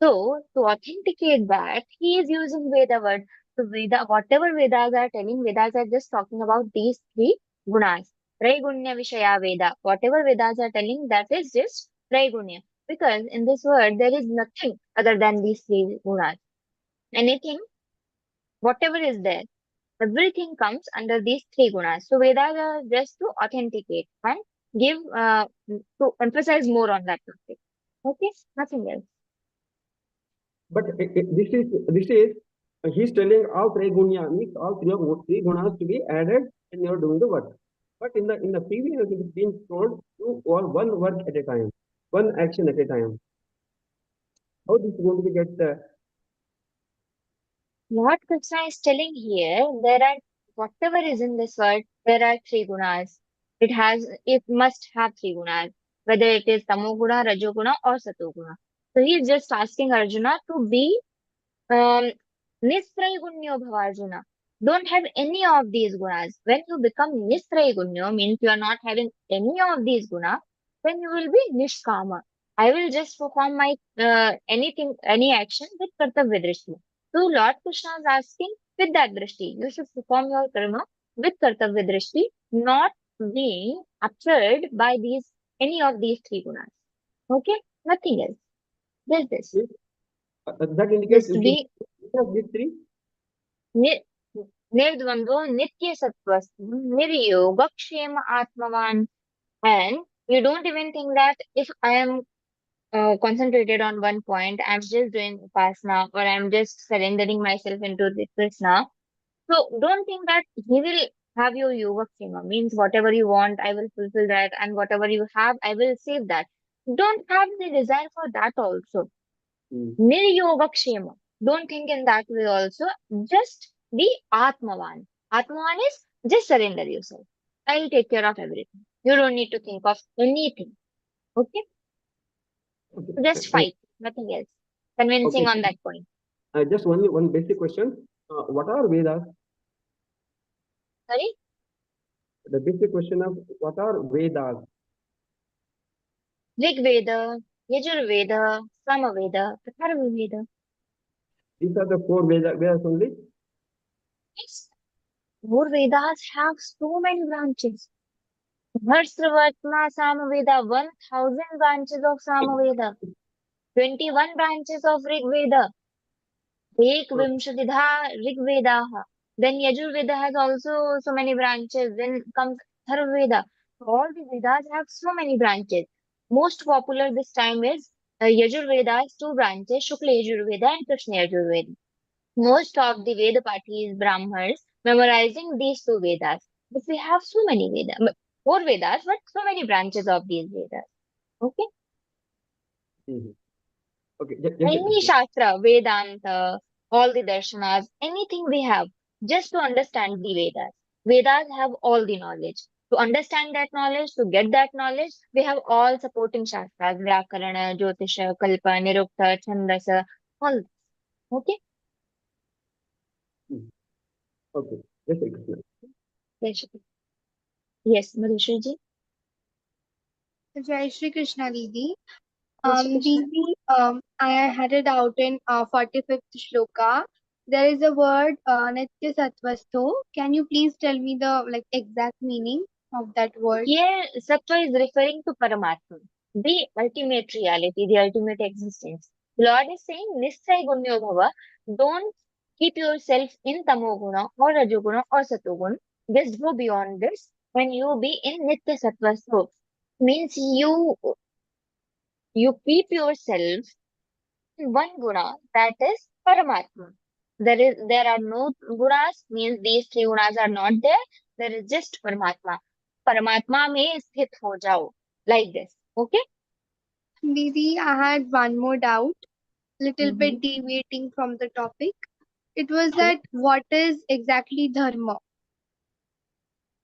[SPEAKER 9] So, to authenticate that, he is using Veda word. So, Veda, whatever Vedas are telling, Vedas are just talking about these three gunas. Traigunya Vishaya Veda. Whatever Vedas are telling, that is just Traigunya. Because in this word, there is nothing other than these three gunas. Anything, whatever is there, everything comes under these three gunas. So, Vedas are just to authenticate and give, to emphasize more on that topic. Okay, nothing else.
[SPEAKER 2] But this is he's telling all Traigunya means all three gunas to be added and you're doing the work. But in the previous it is being told do one work at a time, one action at a time. How this is going to be get?
[SPEAKER 9] What Krishna is telling here, there are whatever is in this world, there are three gunas. It must have three gunas, whether it is tamoguna, rajoguna, or satoguna. So he is just asking Arjuna to be nisprayagunyo bhavarjuna. Don't have any of these gunas. When you become nisprayagunyo, means you are not having any of these gunas, then you will be nishkama. I will just perform my any action with kartavya drishti. So Lord Krishna is asking with that drishti, you should perform your karma with kartavya drishti, not being upset by any of these three gunas. Okay, nothing else. Just this.
[SPEAKER 2] That indicates
[SPEAKER 9] Just be
[SPEAKER 2] these three.
[SPEAKER 9] Nirdvando nitya sattvastu niryogakshem atmavan. And you don't even think that if I am concentrated on one point, I'm just doing upasana or I'm just surrendering myself into the Krishna. So don't think that he will have your yogakshema, means whatever you want, I will fulfill that, and whatever you have, I will save that. Don't have the desire for that also. Niryogakshema. Don't think in that way also. Just be Atmavan. Atmavan is just surrender yourself. I'll take care of everything. You don't need to think of anything. Okay? So just fight, nothing else. Convincing on that point.
[SPEAKER 2] Just one basic question. What are Vedas?
[SPEAKER 9] Sorry?
[SPEAKER 2] The basic question of what are Vedas?
[SPEAKER 9] Rig Veda, Yajur Veda, Sama Veda, Atharva Veda.
[SPEAKER 2] These are the four Vedas only.
[SPEAKER 9] Yes. More Vedas have so many branches. Bharsravatma Samaveda, 1000 branches of Samaveda, 21 branches of Rig Veda, Ekvimshatidha Rig Vedaha. Then Yajur Veda has also so many branches. Then comes Atharva Veda. All the Vedas have so many branches. Most popular this time is Yajurveda has two branches, Shukla Yajurveda and Krishna Yajurveda. Most of the Veda Patis, Brahmins, memorizing these two Vedas. But we have so many Vedas, 4 Vedas, but so many branches of these Vedas. Okay?
[SPEAKER 2] Okay.
[SPEAKER 9] Any Shastra, Vedanta, all the Darshanas, anything we have, just to understand the Vedas. Vedas have all the knowledge. To understand that knowledge, to get that knowledge, we have all supporting Shastras, Vyakarana, Jyotisha, Kalpa, Nirukta, Chandasa, all this. Okay?
[SPEAKER 2] Okay. Yes, Krishna.
[SPEAKER 9] Yes, Madhushriji.
[SPEAKER 11] Jai Shri Krishna Didi.
[SPEAKER 9] Jai Shri Krishna.
[SPEAKER 11] Didi, I had it out in 45th shloka. There is a word Nitya Sattvasto. Can you please tell me the exact meaning of that word?
[SPEAKER 9] Here, Sattva is referring to Paramatma, the ultimate reality, the ultimate existence. Lord is saying, Nisray Gunyo Bhava, don't keep yourself in Tamoguna or Rajoguna or Satoguna. Just go beyond this when you be in Nitya Sattva. So, means you keep yourself in one guna, that is Paramatma. There are no gunas, means these 3 gunas are not there. There is just Paramatma. Paramatma mein sthit ho jao. Like this. Okay?
[SPEAKER 11] Didi, I had one more doubt, little bit deviating from the topic. It was that what is exactly dharma?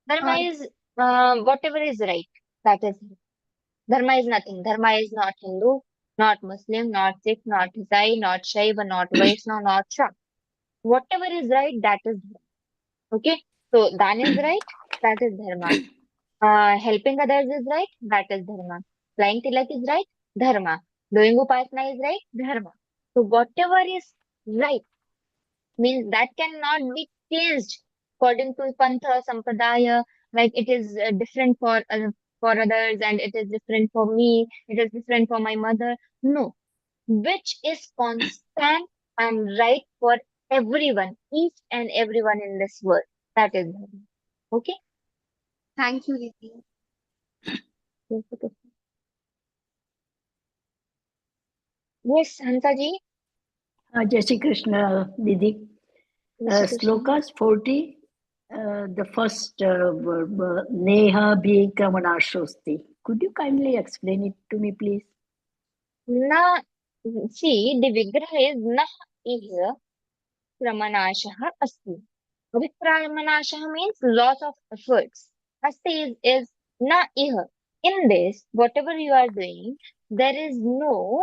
[SPEAKER 9] Dharma is whatever is right. That is Dharma is nothing. Dharma is not Hindu, not Muslim, not Sikh, not Isai, not Shaiva, not Vaishnava, not Shak. Whatever is right, that is Dharma. Okay? So, Dan is right, that is Dharma. Helping others is right, that is Dharma. Flying tilak is right, Dharma. Doing upasana is right, Dharma. So, whatever is right means that cannot be changed according to Pantha, Sampradaya, like it is different for others and it is different for me, it is different for my mother. No. Which is constant and right for everyone, each and everyone in this world. That is Dharma. Okay?
[SPEAKER 11] Thank you, Didi.
[SPEAKER 9] Yes, okay. Yes, Hansaji.
[SPEAKER 12] Jai Shri Krishna, Didi. Slokas 40, the first verb, Neha Bhi Kramanashosti. Could you kindly explain it to me, please?
[SPEAKER 9] Na, see, the Vigraha is Nah Ih Kramanashaha Asti. Vikramanashaha means loss of efforts. Asti is Na Ih. In this, whatever you are doing, there is no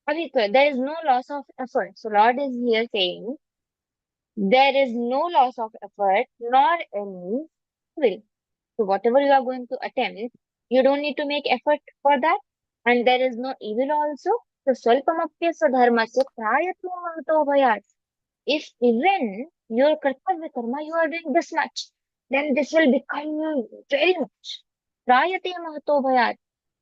[SPEAKER 9] loss of effort. So Lord is here saying, there is no loss of effort nor any will. So whatever you are going to attempt, you don't need to make effort for that. And there is no evil also. So Swalpamapyasya dharmasya prayatno mahato bhayat. If even your kartavya karma, you are doing this much, then this will become very much. Prayate mahato bhayat.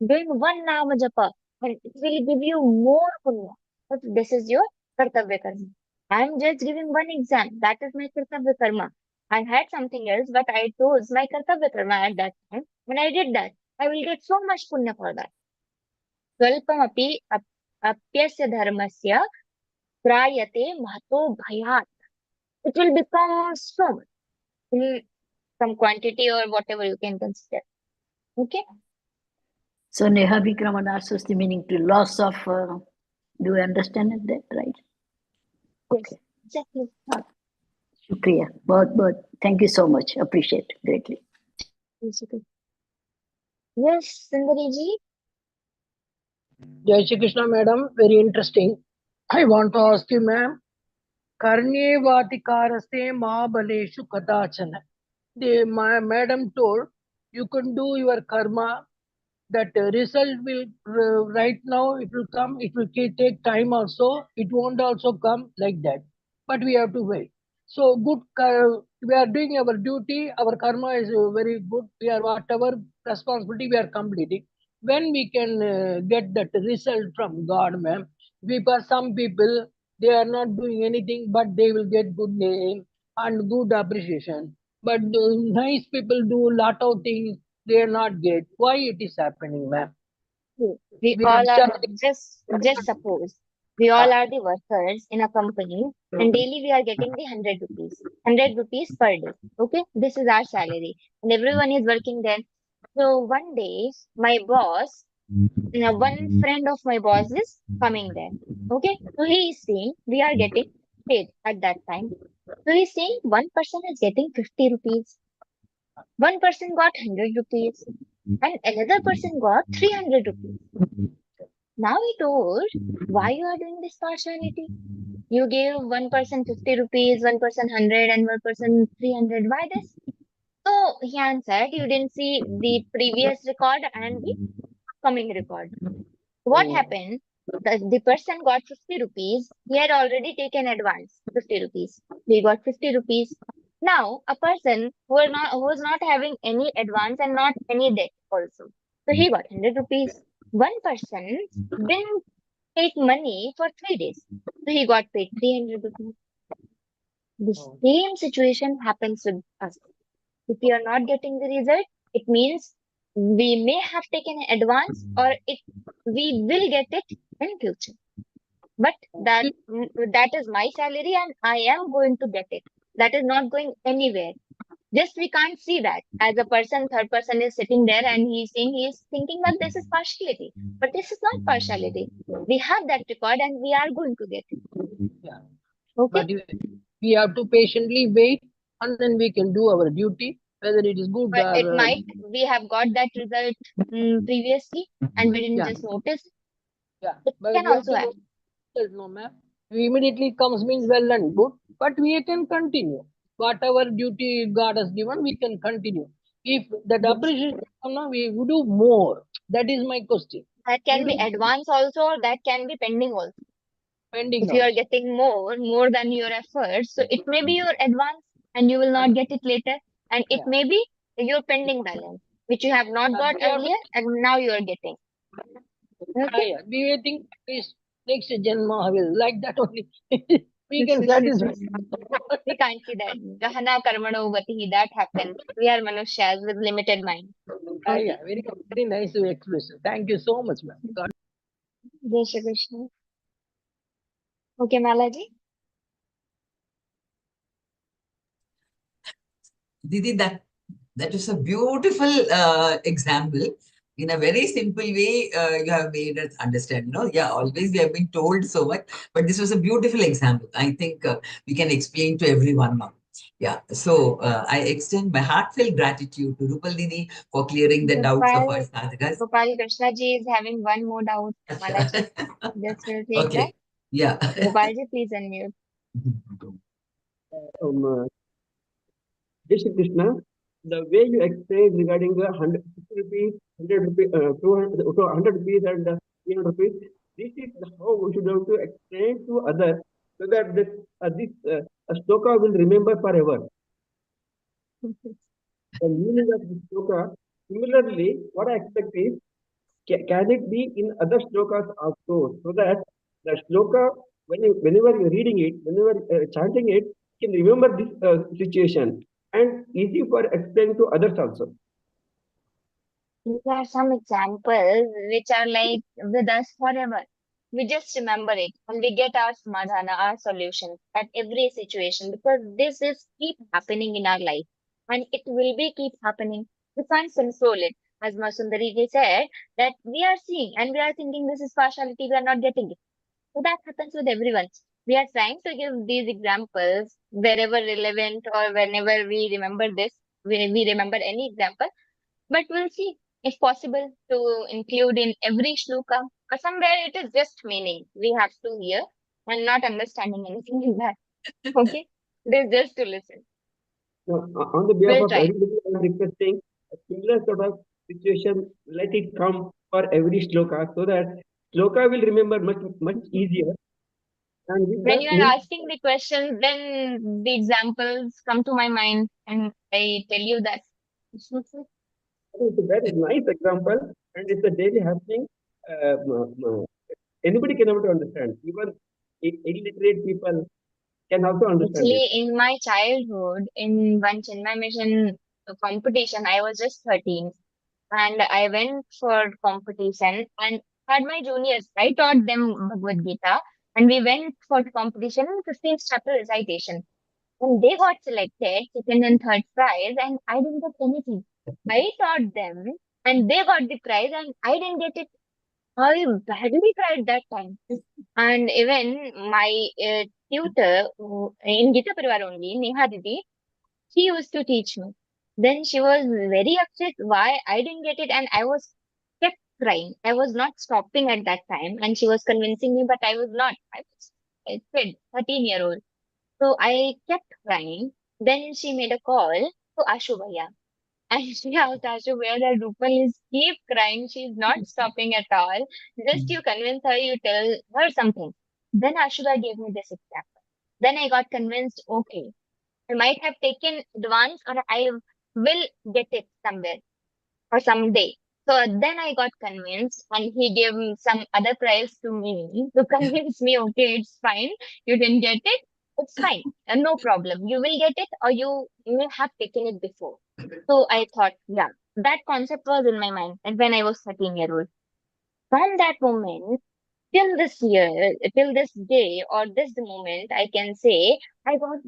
[SPEAKER 9] Doing one nama japa, and it will give you more punya. But this is your kartavya karma. I am just giving one exam. That is my kartavya karma. I had something else, but I chose my kartavya karma at that time. When I did that, I will get so much punya for that. Swalpamapi apyasya dharmasya prayate mahato bhayat. It will become so much in some quantity or whatever you can consider. Okay?
[SPEAKER 12] So Neha Bhi Kramanashosti meaning to loss of, do you understand that right?
[SPEAKER 9] Yes, exactly.
[SPEAKER 12] Shukriya. But thank you so much. Appreciate greatly.
[SPEAKER 9] Yes, Sundariji.
[SPEAKER 13] Jai Shri Krishna, madam. Very interesting. I want to ask you, ma'am. Karne vatikaraste mahabaleshu kadachana. My madam told you can do your karma. That result will right now it will come. It will take time also. It won't also come like that. But we have to wait. So good. We are doing our duty. Our karma is very good. We are whatever responsibility we are completing. When we can get that result from God, ma'am. Because some people they are not doing anything, but they will get good name and good appreciation. But nice people do lot of things they are not get. Why it is happening, ma'am?
[SPEAKER 9] See, we
[SPEAKER 13] We
[SPEAKER 9] all are
[SPEAKER 13] start-
[SPEAKER 9] just suppose we all are the workers in a company and daily we are getting the 100 rupees. 100 rupees per day. Okay, this is our salary and everyone is working there. So one day my boss, one friend of my boss is coming there. Okay, so he is saying we are getting paid at that time. So he's saying one person is getting 50 rupees, one person got 100 rupees, and another person got 300 rupees. Now he told, why you are doing this partiality? You gave one person 50 rupees, one person 100, and one person 300. Why this? So he answered, you didn't see the previous record and the coming record. What happened? The person got 50 rupees. He had already taken advance 50 rupees. He got 50 rupees. Now, a person who was not having any advance and not any debt also. So he got 100 rupees. One person didn't take money for 3 days. So he got paid 300 rupees. The same situation happens with us. If we are not getting the result, it means we may have taken an advance or we will get it in future. But that is my salary and I am going to get it. That is not going anywhere. Just we can't see that as a person, third person is sitting there and he is thinking that this is partiality. But this is not partiality. We have that record and we are going to get it.
[SPEAKER 13] Yeah.
[SPEAKER 9] Okay.
[SPEAKER 13] But we have to patiently wait and then we can do our duty, whether it is good
[SPEAKER 9] But
[SPEAKER 13] or
[SPEAKER 9] it might, we have got that result previously and we didn't
[SPEAKER 13] Yeah.
[SPEAKER 9] just notice.
[SPEAKER 13] Yeah.
[SPEAKER 9] It
[SPEAKER 13] But
[SPEAKER 9] can
[SPEAKER 13] we have
[SPEAKER 9] also
[SPEAKER 13] to
[SPEAKER 9] happen.
[SPEAKER 13] know, no, ma'am. We immediately comes means well and good, but we can continue. Whatever duty God has given, we can continue. If that appreciation come now, we would do more. That is my question.
[SPEAKER 9] That can
[SPEAKER 13] We
[SPEAKER 9] be
[SPEAKER 13] do
[SPEAKER 9] advance also, or that can be pending also.
[SPEAKER 13] pending
[SPEAKER 9] If you are
[SPEAKER 13] also.
[SPEAKER 9] getting more than your efforts, so it may be your advance and you will not get it later, and it
[SPEAKER 13] Yeah.
[SPEAKER 9] may be your pending balance, which you have not got
[SPEAKER 13] We have
[SPEAKER 9] earlier and now you are getting. Okay.
[SPEAKER 13] yeah. We waiting is next Janma will like that only. We can satisfy.
[SPEAKER 9] We can't see that. Gahana karmano gatihi, that happens. We are manushas with limited mind. Okay.
[SPEAKER 13] Yeah, very nice expression. Thank you so much, ma'am. God
[SPEAKER 9] Jai Shri Krishna. Okay, Malaji.
[SPEAKER 6] Didi, that is a beautiful example. In a very simple way, you have made us understand. Yeah, always we have been told so much, but this was a beautiful example. I think we can explain to everyone now. Yeah, so I extend my heartfelt gratitude to Rupal Didi for clearing the doubts of our sadhakas.
[SPEAKER 9] Gopal Krishna ji is having one more doubt, Malaji. Just will take
[SPEAKER 6] Okay,
[SPEAKER 9] that.
[SPEAKER 6] yeah.
[SPEAKER 9] Gopalji, please unmute.
[SPEAKER 2] Jai Shri Krishna, the way you explained regarding the 100 rupees, 100 rupees, 200, 100 rupees and 300 rupees, this is how we should have to explain to others so that this shloka will remember forever. The meaning of this shloka, similarly, what I expect is, can it be in other shlokas also, so that the shloka, whenever you're reading it, whenever chanting it, you can remember this situation and easy for explaining to others also.
[SPEAKER 9] These are some examples which are like with us forever. We just remember it and we get our samadhana, our solution at every situation because this is keep happening in our life and it will be keep happening. We can't control it. As Masundari ji said, that we are seeing and we are thinking this is partiality, we are not getting it. So that happens with everyone. We are trying to give these examples wherever relevant or whenever we remember this, we remember any example, but we'll see if possible to include in every shloka or somewhere it is just meaning. We have to hear and not understanding anything in that. Okay? It is just to listen.
[SPEAKER 2] Now, on the behalf
[SPEAKER 9] We'll
[SPEAKER 2] of
[SPEAKER 9] try.
[SPEAKER 2] everybody, I am requesting a similar sort of situation, let it come for every shloka so that shloka will remember much easier. And with
[SPEAKER 9] When
[SPEAKER 2] that
[SPEAKER 9] you are asking the questions, then the examples come to my mind and I tell you that.
[SPEAKER 2] it's a very nice example, and it's a daily happening. Anybody can able to understand. Even illiterate people can also understand it.
[SPEAKER 9] Actually, in my childhood, in one Chinmay Mission competition, I was just 13. and I went for competition and had my juniors. I taught them Bhagavadgītā, and we went for competition in 15th chapter recitation. And they got selected second and third prize, and I didn't get anything. I taught them, and they got the prize, and I didn't get it. I badly cried that time. And even my tutor in Gita Pariwar only, Neha Didi, she used to teach me. Then she was very upset why I didn't get it, and I was kept crying. I was not stopping at that time, and she was convincing me, but I was not. I was a kid, 13-year-old. So I kept crying. Then she made a call to Ashu Bhaiya. And she asked Ashu where that Rupal is keep crying. She's not stopping at all. Just you convince her, you tell her something. Then Ashu Bhaiya gave me this example. Then I got convinced, okay, I might have taken advance or I will get it somewhere or someday. So then I got convinced and he gave some other prize to me to convince me, okay, it's fine. You didn't get it. It's fine. No problem. You will get it or you may have taken it before. So I thought, yeah, that concept was in my mind and when I was 13-year-old. From that moment, till this year, till this day or this moment, I can say I got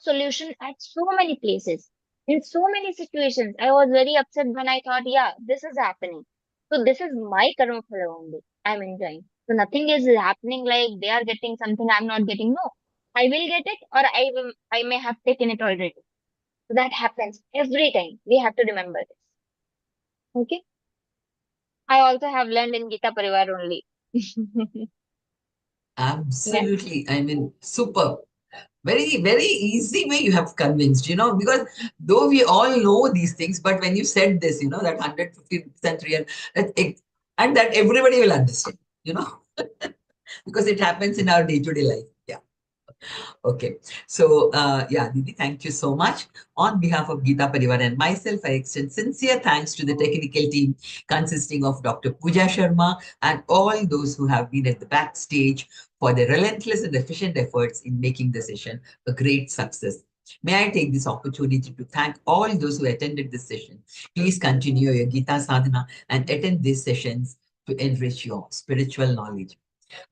[SPEAKER 9] solution at so many places. In so many situations, I was very upset when I thought, yeah, this is happening. So this is my karma phala only. I'm enjoying. So nothing is happening like they are getting something I'm not getting. No, I will get it or I may have taken it already. So that happens every time. We have to remember this. Okay. I also have learned in Gita Pariwar only.
[SPEAKER 6] Absolutely. I mean, super. Very, very easy way you have convinced, because though we all know these things, but when you said this, that 150% real, and that everybody will understand, because it happens in our day-to-day life. Yeah. Okay. So, yeah, Didi, thank you so much. On behalf of Gita Pariwar and myself, I extend sincere thanks to the technical team consisting of Dr. Pooja Sharma and all those who have been at the backstage for their relentless and efficient efforts in making the session a great success. May I take this opportunity to thank all those who attended this session. Please continue your Gita sadhana and attend these sessions to enrich your spiritual knowledge.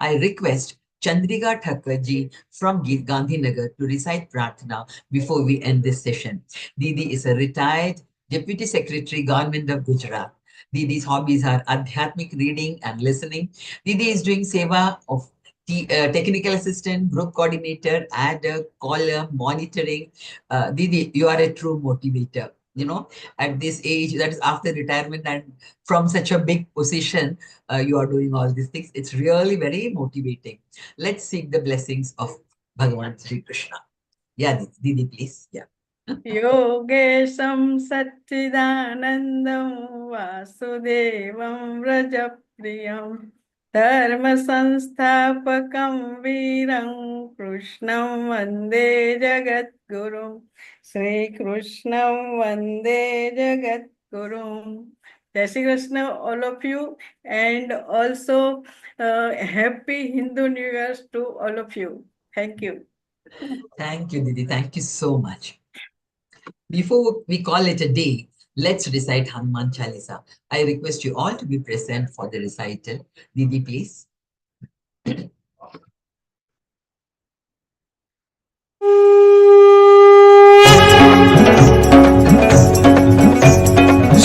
[SPEAKER 6] I request Chandrika Thakurji from Gandhinagar to recite Prarthana before we end this session. Didi is a retired Deputy Secretary, Government of Gujarat. Didi's hobbies are Adhyatmic reading and listening. Didi is doing seva of technical assistant, group coordinator, adder, caller, monitoring. Didi, you are a true motivator. At this age, that is after retirement and from such a big position, you are doing all these things. It's really very motivating. Let's seek the blessings of Bhagavan Sri Krishna. Yeah, Didi, please. Yeah.
[SPEAKER 14] Yogesham Satchidanandam Vasudevam Rajapriyam Dharma Sanstapakam Viram Krishnam Vande Jagat Gurum Sri Krishnam Vande Jagat Gurum. Jai Shri Krishna, all of you, and also happy Hindu New Year to all of you. Thank you.
[SPEAKER 6] Thank you, Didi. Thank you so much. Before we call it a day, let's recite Hanuman Chalisa. I request you all to be present for the recital. Didi, please.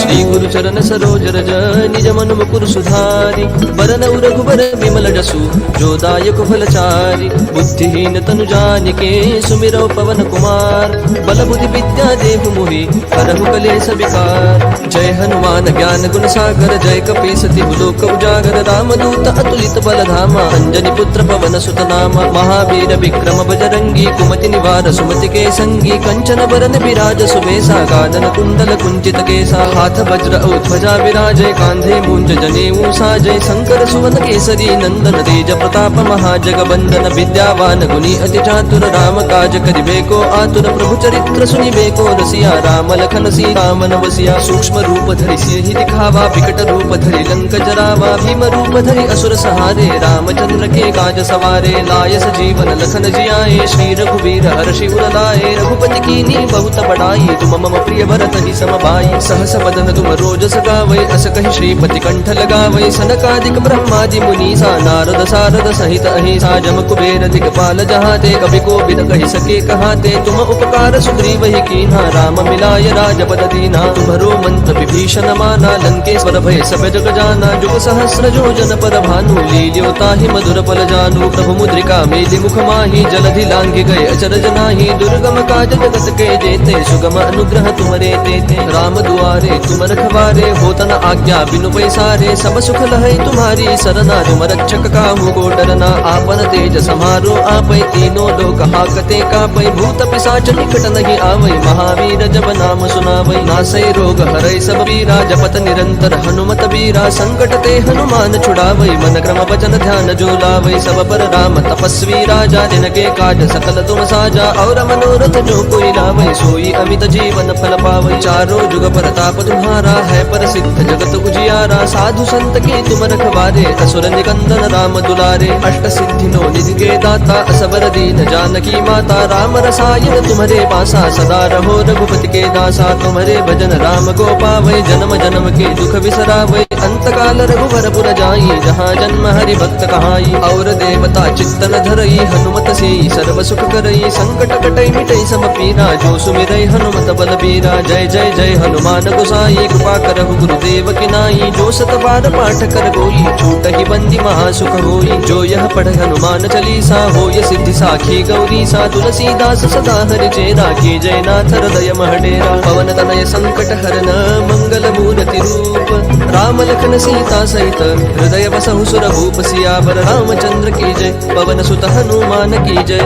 [SPEAKER 15] Shri गुरु चरण सरोज रज निज मन मुकुर सुधारि बरनउ रघुबर विमल जसु जो दायक फलचारि बुद्धिहीन तनु जानिके सुमिरौ पवन कुमार बल बुद्धि विद्या देहु मोहि हरहु कलेश विकार जय हनुमान ज्ञान गुण सागर जय कपीस तिहु लोक उजागर रामदूत अतुलित बल धामा अंजनी पुत्र पवन सुत नामा महावीर विक्रम बजरंगी कुमति निवार सुमति के संगी कंचन बरन विराज सुबेसा कानन कुंडल कुंचित केसा हाथ वज्र औ ध्वजा विराजे कांधे मूंज कुंज जनेऊ साजय शंकर सुवन केसरी नंदन तेज प्रताप महाजगबंदन विद्यावान गुणी अति चातुर राम काज करिबेको आतुर प्रभु चरित्र सुनिबेको रसिया राम लखन सीता मन बसिया सूक्ष्म रूप धरि सिंहि दिखावा विकट रूप धरि लंक जरावा भीम रूप धरि असुर सहारे रामचंद्र के काज सवारे लाय सजीवन लखन जियाए श्री रघुवीर हर्षि उर लाए रघुपति कीनी बहुत बड़ाई तुम मम प्रिय भरत ही समबाई सहस बदन तुम रोजस गावै अस कहि श्रीपति कंठ लगावै सनकादिक ब्रह्मादि मुनीसा नारद सारद सहित अहिसा जम कुबेर दिगपाल जहाते कवि कोविद कहि सके कहाते तुम उपकार सुग्रीव ही कीन्हा राम मिलाय राजपद दीना तुम्हरो मंत्र विभीषण माना लंकेश्वर भय सब जग जाना जुग सहस्र जोजन पर भानु लील्यो ताहि मधुर पल जानु प्रभु मुद्रिका मेलि मुख माहि जलधि लांघि गए अचरज नाही दुर्गम काज जगत के जेते सुगम अनुग्रह तुमरे तेते राम दुआरे तुम रखवारे होतन आज्ञा बिनु पैसारे सब सुख लहै तुम्हारी सरना तुम रक्षक काहू को डरना आपन तेज समारो आपै तीनों लोक हाकते कापै भूत पिशाच निकट नहीं आवै महावीर जब नाम सुनावै नासै रोग हरै सब पीरा जपत निरंतर हनुमत बीरा संकट ते हनुमान छुड़ावै मन क्रम वचन ध्यान जो लावै सब पर राम तपस्वी राजा जिनके काज सकल तुम साजा और मनोरथ जो कोई लावै सोई अमित जीवन फल पावै चारों जुग प्रताप तुम्हारा है प्रसिद्ध जगत उजियारा साधु संत के तुम रखवारे असुर निकंदन राम दुलारे अष्ट सिद्धि नो निधि के दाता असबर दीन जानकी माता राम रसायन तुम्हारे पासा सदा रहो रघुपति के दासा तुम्हारे भजन राम को पावै जन्म जन्म के दुख बिसरावै अंत काल रघुवर पुर जाई जहाँ जन्म हरि भक्त कहाई और देवता चित्तन धरई हनुमत से सर्व सुख करई संकट कटई मिटई सब पीरा जो सुमिरई हनुमत बल बीरा जय जय जय हनुमान गोसाई कृपा करहु गुरुदेव की नाई जो सत बार पाठ कर गोई छूट ही बंदी महासुख होई जो यह पढ़ हनुमान चालीसा होय सिद्धि साखी गौरी सा तुलसीदास सदा हरि चेरा की जय नाथ हृदय महडेरा पवन तनय संकट हरन मंगल मूर्ति रूप राम लखन सीता सहित हृदय बसहु सुर भूप सियावर रामचंद्र की जय पवन सुत हनुमान की जय।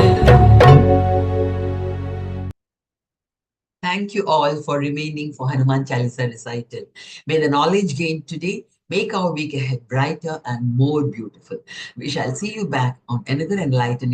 [SPEAKER 6] Thank you all for remaining for Hanuman Chalisa recital. May the knowledge gained today make our week ahead brighter and more beautiful. We shall see you back on another enlightening